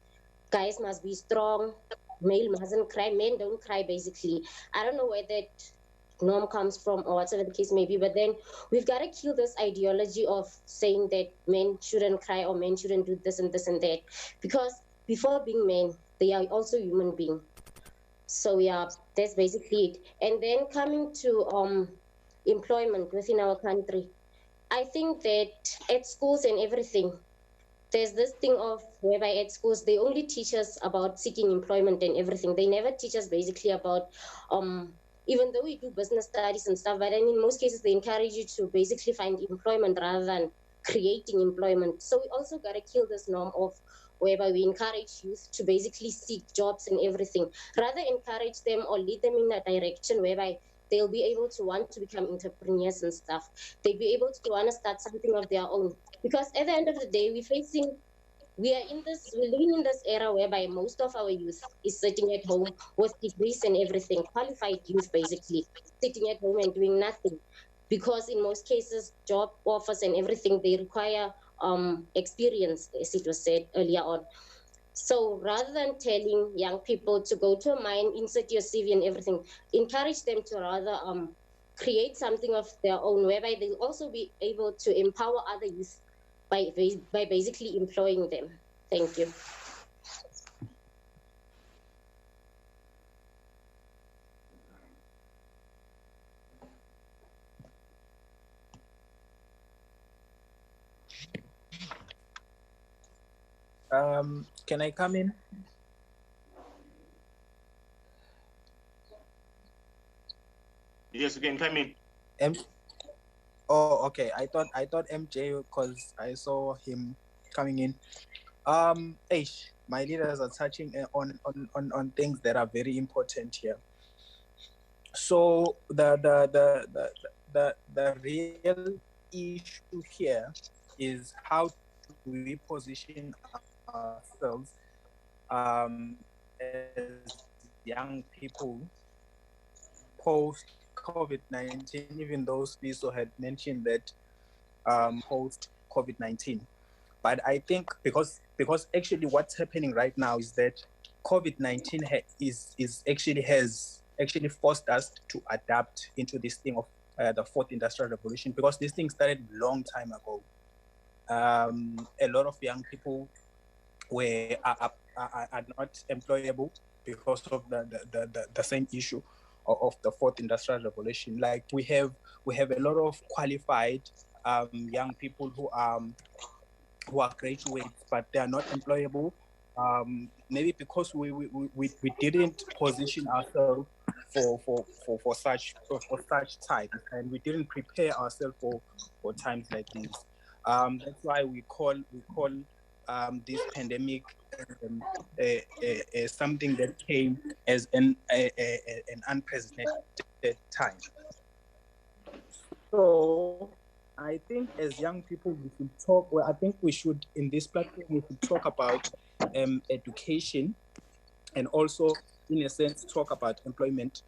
guys must be strong, male mustn't cry, men don't cry, basically. I don't know where that norm comes from or whatever the case may be, but then we've got to kill this ideology of saying that men shouldn't cry or men shouldn't do this and this and that. Because before being men, they are also human beings. So yeah, that's basically it. And then coming to employment within our country, I think that at schools and everything, there's this thing of whereby at schools they only teach us about seeking employment and everything. They never teach us basically about even though we do business studies and stuff, but then in most cases they encourage you to basically find employment rather than creating employment. So we also gotta kill this norm of whereby we encourage youth to basically seek jobs and everything, rather encourage them or lead them in a direction whereby they'll be able to want to become entrepreneurs and stuff. They'll be able to want to start something of their own. Because at the end of the day, we're living in this era whereby most of our youth is sitting at home with degrees and everything, qualified youth basically, sitting at home and doing nothing. Because in most cases, job offers and everything, they require experience, as it was said earlier on. So rather than telling young people to go to a mine, insert your CV and everything, encourage them to rather create something of their own, whereby they'll also be able to empower other youth by basically employing them. Thank you. Can I come in? Yes, you can come in. Oh, okay. I thought MJ because I saw him coming in. My leaders are touching on things that are very important here. So the real issue here is how do we position ourselves as young people post COVID-19, even though Spiso had mentioned that post COVID-19. But I think because actually what's happening right now is that COVID-19 has actually forced us to adapt into this thing of the fourth industrial revolution, because this thing started a long time ago. A lot of young people are not employable because of the same issue of the fourth industrial revolution. Like we have a lot of qualified young people who are graduates, but they are not employable. Maybe because we didn't position ourselves for such times, and we didn't prepare ourselves for times like these. That's why we call this pandemic something that came as an unprecedented time. So I think as young people we should talk. Well, I think we should in this platform we should talk about education, and also in a sense talk about employment.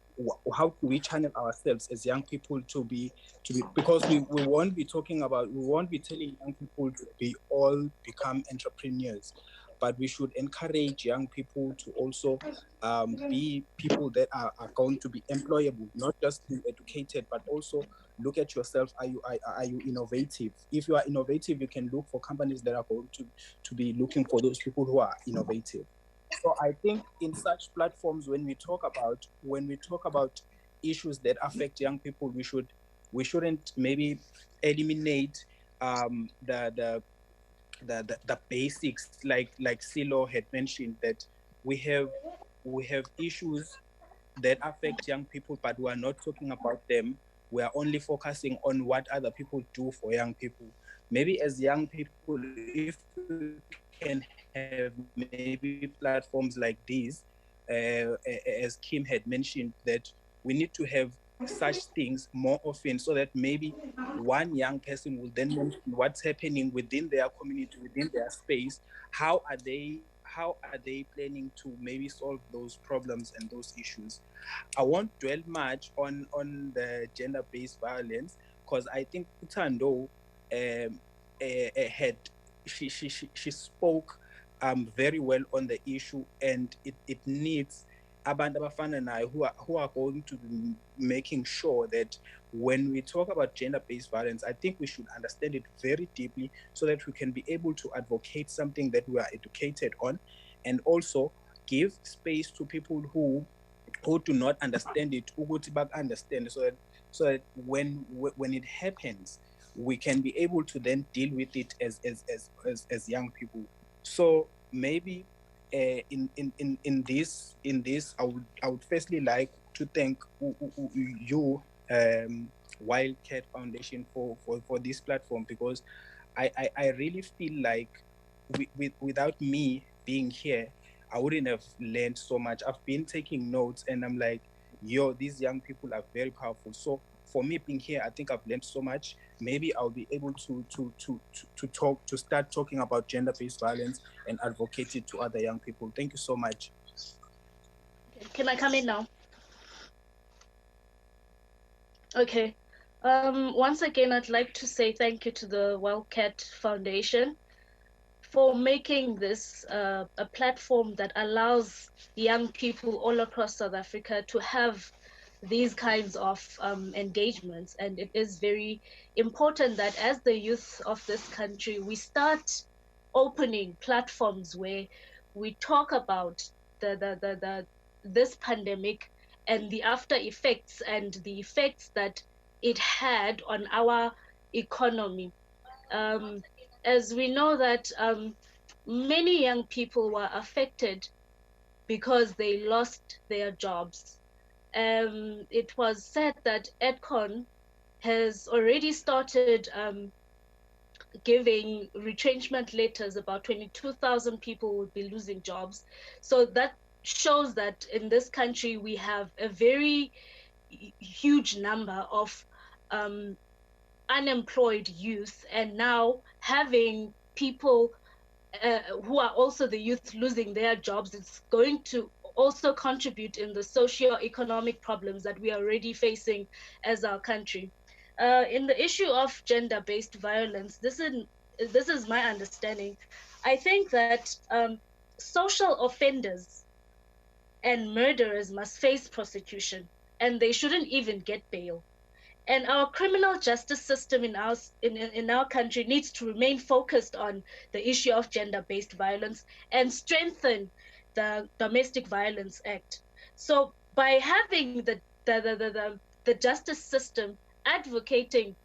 How do we channel ourselves as young people to be because we won't be telling young people to be all become entrepreneurs, but we should encourage young people to also be people that are going to be employable, not just be educated, but also look at yourself. Are you innovative? If you are innovative, you can look for companies that are going to be looking for those people who are innovative. So I think in such platforms, when we talk about issues that affect young people, we shouldn't maybe eliminate the basics, like Silo had mentioned, that we have issues that affect young people, but we are not talking about them. We are only focusing on what other people do for young people. Maybe as young people, if we can have maybe platforms like these, as Kim had mentioned, that we need to have such things more often, so that maybe one young person will then mention what's happening within their community, within their space. How are they planning to maybe solve those problems and those issues? I won't dwell much on the gender-based violence, because I think Utando had she spoke very well on the issue, and it needs abantu abafana nayo who are going to be making sure that when we talk about gender-based violence, I think we should understand it very deeply, so that we can be able to advocate something that we are educated on, and also give space to people who do not understand it, ukuthi understand, so that when it happens, we can be able to then deal with it as young people. So maybe in this I would firstly like to thank you, Wildcat Foundation, for this platform, because I really feel like without me being here, I wouldn't have learned so much. I've been taking notes and I'm like, yo, these young people are very powerful. So for me being here, I think I've learned so much. Maybe I'll be able to start talking about gender-based violence and advocate it to other young people. Thank you so much. Can I come in now? Okay. Once again, I'd like to say thank you to the Wildcat Foundation for making this a platform that allows young people all across South Africa to have these kinds of engagements. And it is very important that as the youth of this country, we start opening platforms where we talk about this pandemic and the after effects and the effects that it had on our economy. As we know that many young people were affected because they lost their jobs. It was said that EDCON has already started giving retrenchment letters. About 22,000 people will be losing jobs. So that shows that in this country we have a very huge number of unemployed youth, and now having people who are also the youth losing their jobs, it's going to also contribute in the socio-economic problems that we are already facing as our country. In the issue of gender-based violence, this is my understanding. I think that social offenders and murderers must face prosecution, and they shouldn't even get bail. And our criminal justice system in our country needs to remain focused on the issue of gender-based violence and strengthen the Domestic Violence Act. So by having the justice system advocating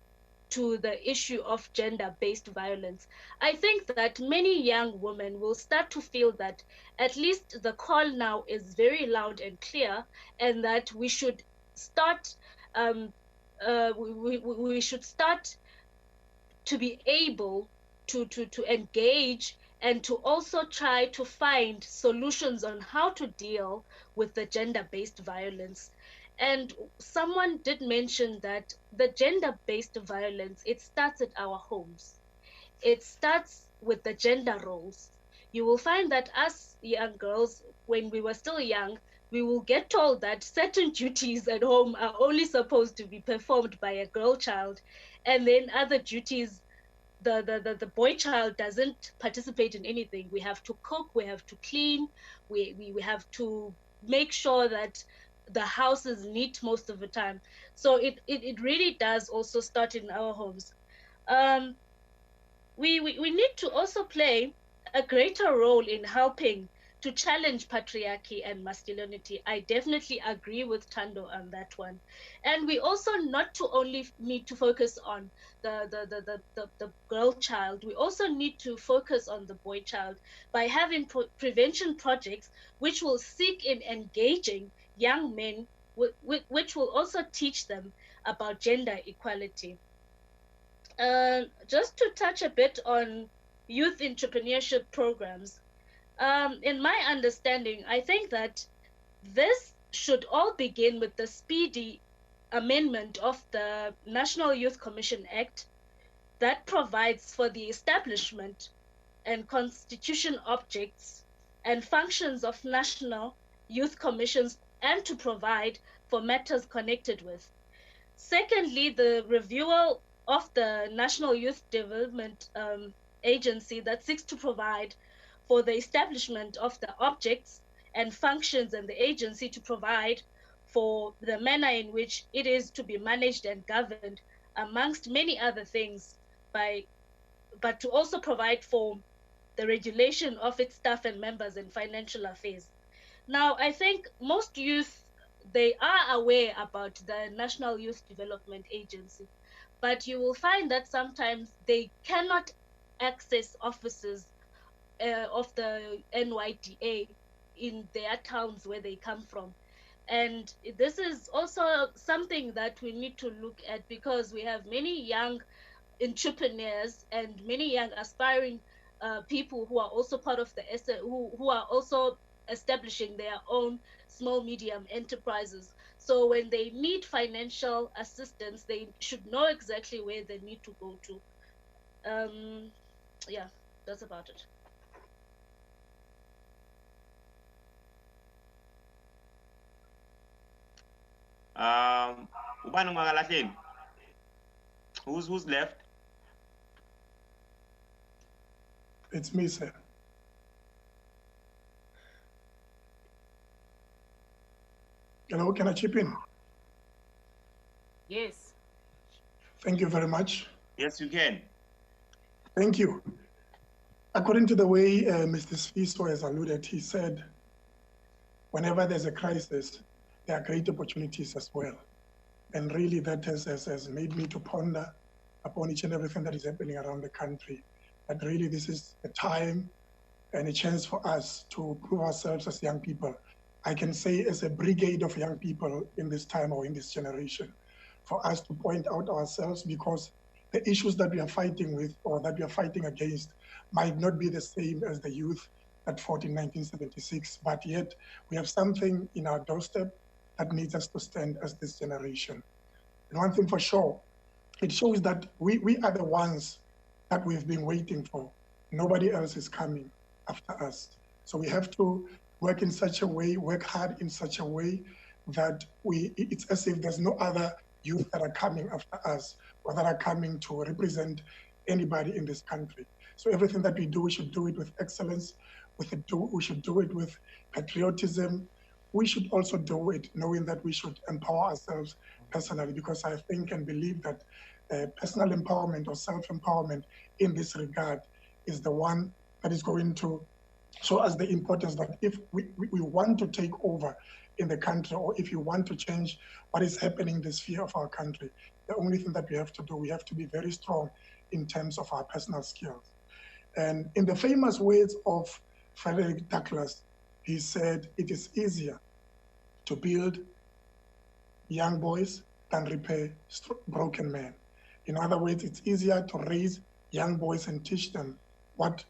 to the issue of gender-based violence, I think that many young women will start to feel that at least the call now is very loud and clear, and that we should start um, we should start to be able to engage and to also try to find solutions on how to deal with the gender-based violence. And someone did mention that the gender-based violence, it starts at our homes. It starts with the gender roles. You will find that us young girls, when we were still young, we will get told that certain duties at home are only supposed to be performed by a girl child, and then other duties, the boy child doesn't participate in anything. We have to cook, we have to clean, we have to make sure that the house is neat most of the time. So it really does also start in our homes. Um, we need to also play a greater role in helping to challenge patriarchy and masculinity. I definitely agree with Tando on that one. And we also not to only need to focus on the girl child, we also need to focus on the boy child by having prevention projects which will seek in engaging young men, which will also teach them about gender equality. Just to touch a bit on youth entrepreneurship programs, in my understanding, I think that this should all begin with the speedy amendment of the National Youth Commission Act that provides for the establishment and constitution objects and functions of national youth commissions, and to provide for matters connected with. Secondly, the review of the National Youth Development Agency that seeks to provide for the establishment of the objects and functions, and the agency to provide for the manner in which it is to be managed and governed, amongst many other things, but to also provide for the regulation of its staff and members in financial affairs. Now, I think most youth, they are aware about the National Youth Development Agency, but you will find that sometimes they cannot access offices of the NYDA in their towns where they come from. And this is also something that we need to look at, because we have many young entrepreneurs and many young aspiring people who are also part of the who are also establishing their own small medium enterprises. So when they need financial assistance, they should know exactly where they need to go to. Yeah, that's about it. Ubani ungakalahleni? Who's left? It's me, sir. Hello, can I chip in? Yes. Thank you very much. Yes, you can. Thank you. According to the way Mr. Sfiso has alluded, he said, whenever there's a crisis, there are great opportunities as well. And really that has made me to ponder upon each and everything that is happening around the country. That really this is a time and a chance for us to prove ourselves as young people. I can say as a brigade of young people in this time or in this generation, for us to point out ourselves, because the issues that we are fighting with or that we are fighting against might not be the same as the youth that fought in 1976, but yet we have something in our doorstep that needs us to stand as this generation. And one thing for sure, it shows that we are the ones that we've been waiting for. Nobody else is coming after us. So we have to work in such a way, work hard in such a way that it's as if there's no other youth that are coming after us or that are coming to represent anybody in this country. So everything that we do, we should do it with excellence, we should do it with patriotism. We should also do it knowing that we should empower ourselves personally, because I think and believe that personal empowerment or self-empowerment in this regard is the one that is going to show us the importance that if we want to take over in the country, or if you want to change what is happening in the sphere of our country, the only thing that we have to do, we have to be very strong in terms of our personal skills. And in the famous words of Frederick Douglass, he said, it is easier to build young boys than repair broken men. In other words, it's easier to raise young boys and teach them what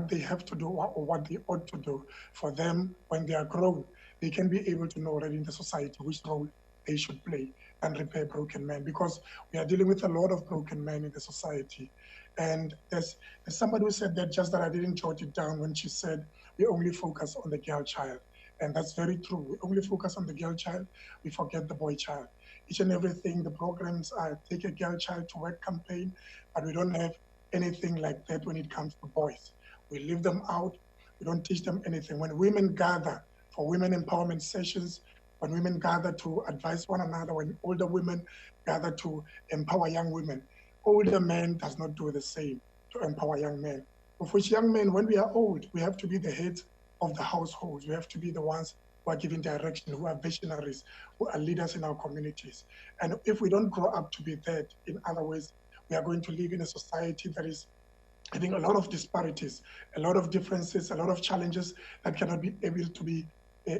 they have to do or what they ought to do. For them, when they are grown, they can be able to know already in the society which role they should play and repair broken men, because we are dealing with a lot of broken men in the society. And there's somebody who said that, just that I didn't jot it down, when she said we only focus on the girl child. And that's very true. We only focus on the girl child, we forget the boy child. Each and everything, the programs are Take a Girl Child to Work campaign, but we don't have anything like that when it comes to boys. We leave them out, we don't teach them anything. When women gather for women empowerment sessions, when women gather to advise one another, when older women gather to empower young women, older men does not do the same to empower young men. Of which young men, when we are old, we have to be the heads of the households. We have to be the ones who are giving direction, who are visionaries, who are leaders in our communities. And if we don't grow up to be that, in other ways, we are going to live in a society that is having a lot of disparities, a lot of differences, a lot of challenges that cannot be able to be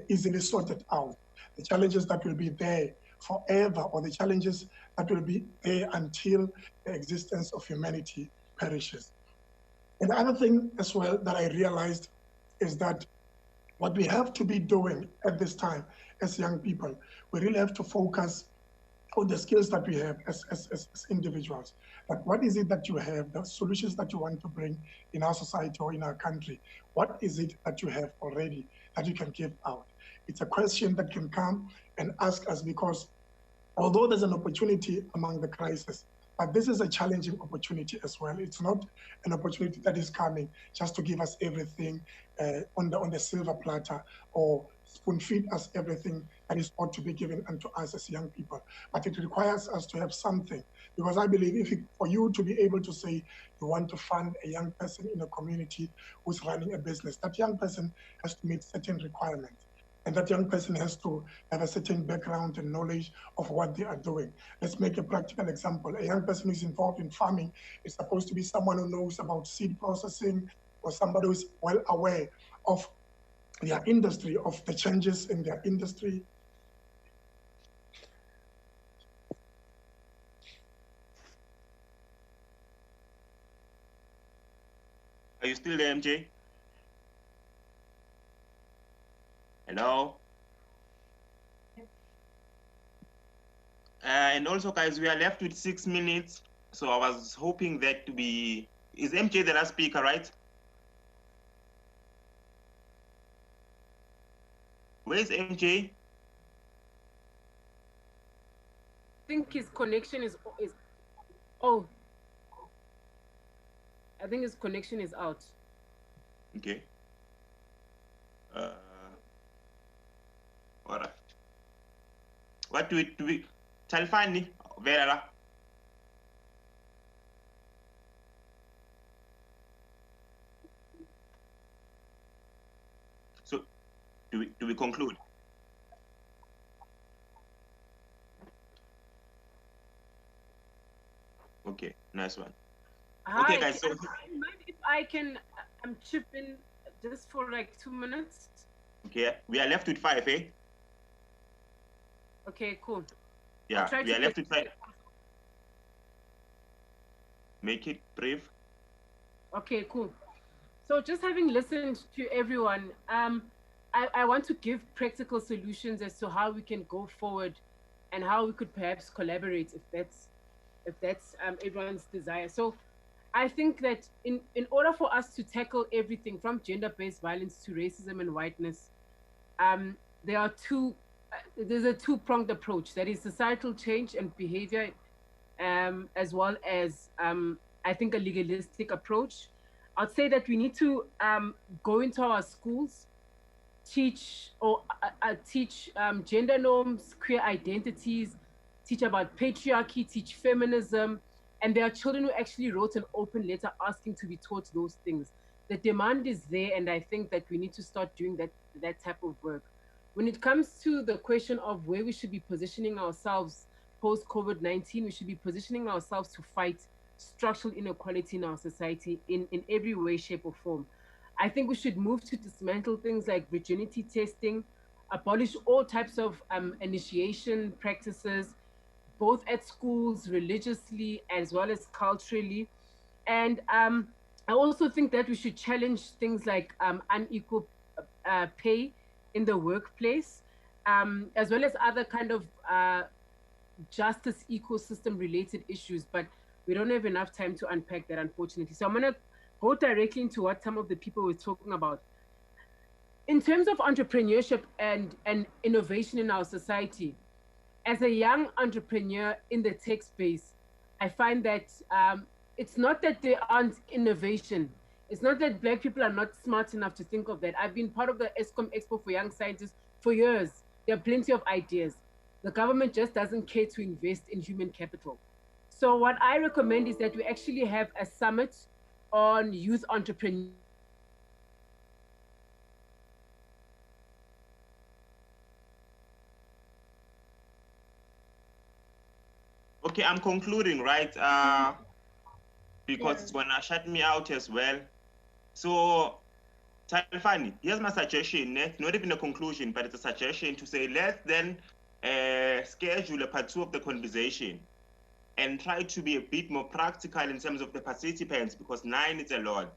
easily sorted out. The challenges that will be there forever, or the challenges that will be there until the existence of humanity perishes. And the other thing as well that I realized is that what we have to be doing at this time as young people, we really have to focus on the skills that we have as individuals. But what is it that you have, the solutions that you want to bring in our society or in our country? What is it that you have already that you can give out? It's a question that can come and ask us, because although there's an opportunity among the crisis, but this is a challenging opportunity as well. It's not an opportunity that is coming just to give us everything on the silver platter, or spoon feed us everything that is ought to be given unto us as young people. But it requires us to have something, because I believe for you to be able to say you want to fund a young person in a community who's running a business, that young person has to meet certain requirements. And that young person has to have a certain background and knowledge of what they are doing. Let's make a practical example. A young person who's involved in farming is supposed to be someone who knows about seed processing, or somebody who's well aware of their industry, of the changes in their industry. Are you still there, MJ? Hello? And also, guys, we are left with 6 minutes. So I was hoping that is MJ the last speaker, right? Where's MJ? I think his connection is oh. I think his connection is out. Okay. All right. What do we Talfani? Vera. So do we conclude? Okay, nice one. Hi, okay, guys. So mind if I can chip in just for like 2 minutes? Okay, we are left with 5, eh? Okay, cool. Yeah, we are left with 5. Make it brief. Okay, cool. So just having listened to everyone, I want to give practical solutions as to how we can go forward and how we could perhaps collaborate if that's everyone's desire. So I think that in order for us to tackle everything from gender-based violence to racism and whiteness, there's a two-pronged approach, that is societal change and behavior, as well as I think a legalistic approach. I'd say that we need to go into our schools, teach gender norms, queer identities, teach about patriarchy, teach feminism, and there are children who actually wrote an open letter asking to be taught those things. The demand is there, and I think that we need to start doing that type of work. When it comes to the question of where we should be positioning ourselves post COVID-19, we should be positioning ourselves to fight structural inequality in our society in every way, shape, or form. I think we should move to dismantle things like virginity testing, abolish all types of initiation practices, both at schools, religiously, as well as culturally. And I also think that we should challenge things like unequal pay in the workplace, as well as other kind of justice ecosystem related issues. But we don't have enough time to unpack that, unfortunately. So I'm going to go directly into what some of the people were talking about. In terms of entrepreneurship and innovation in our society, as a young entrepreneur in the tech space, I find that it's not that there aren't innovation. It's not that Black people are not smart enough to think of that. I've been part of the ESCOM Expo for Young Scientists for years. There are plenty of ideas. The government just doesn't care to invest in human capital. So what I recommend is that we actually have a summit on youth entrepreneurship. Okay, I'm concluding, right? Because it's gonna shut me out as well. So, Talfani, here's my suggestion. Not even a conclusion, but it's a suggestion to say let's then schedule a part 2 of the conversation and try to be a bit more practical in terms of the participants, because 9 is a lot,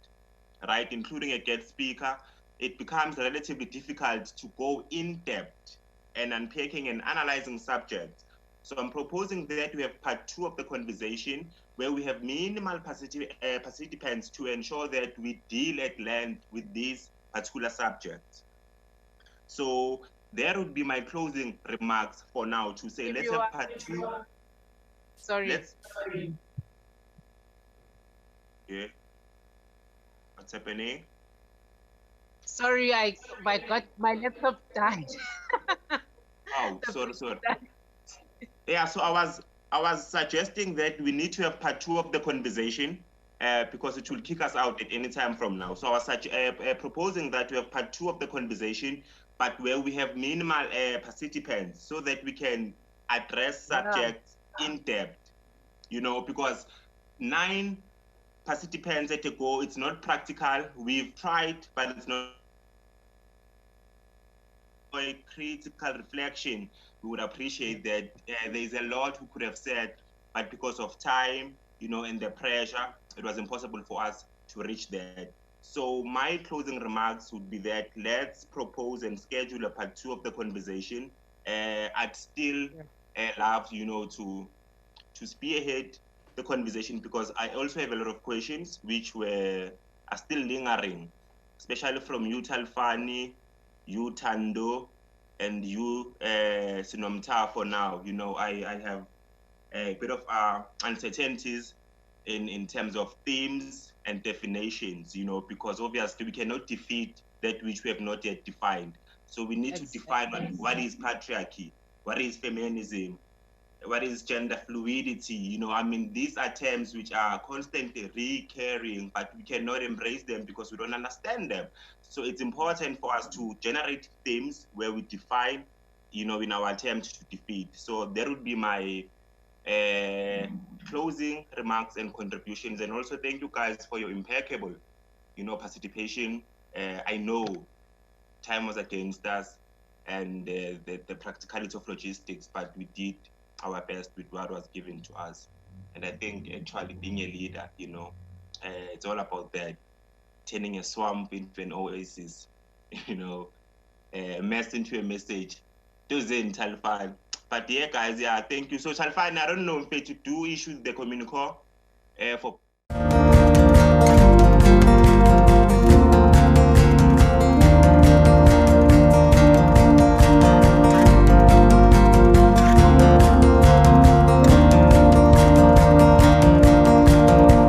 right? Including a guest speaker, it becomes relatively difficult to go in depth and unpacking and analyzing subjects. So I'm proposing that we have part 2 of the conversation where we have minimal participants to ensure that we deal at length with these particular subjects. So that would be my closing remarks for now, to say let's have part 2. Sorry. Yeah. What's happening? Sorry, my laptop died. Oh, sorry. Yeah, so I was suggesting that we need to have part 2 of the conversation, because it will kick us out at any time from now. So I was proposing that we have part 2 of the conversation, but where we have minimal participants so that we can address subjects in depth, you know, because 9 participants at a go, it's not practical. We've tried, but it's not a critical reflection. We would appreciate that there's a lot we could have said, but because of time, you know, and the pressure, it was impossible for us to reach that. So my closing remarks would be that let's propose and schedule a part 2 of the conversation. I'd still love, you know, to spearhead the conversation, because I also have a lot of questions which are still lingering, especially from you, Talfani, you, Tando, and you, Sinomta. For now, you know, I have a bit of uncertainties in terms of themes and definitions, you know, because obviously we cannot defeat that which we have not yet defined. So we need to define what is patriarchy, what is feminism, what is gender fluidity. You know, I mean, these are terms which are constantly recurring, but we cannot embrace them because we don't understand them. So it's important for us to generate themes where we define, you know, in our attempt to defeat. So that would be my closing remarks and contributions. And also thank you guys for your impeccable, you know, participation. I know time was against us and the practicality of logistics, but we did our best with what was given to us. And I think actually being a leader, you know, it's all about that, turning a swamp into an oasis, you know, a mess into a message. Those in Talfan. But yeah, guys, yeah, thank you. So Talfan, I don't know if you do issue the communico for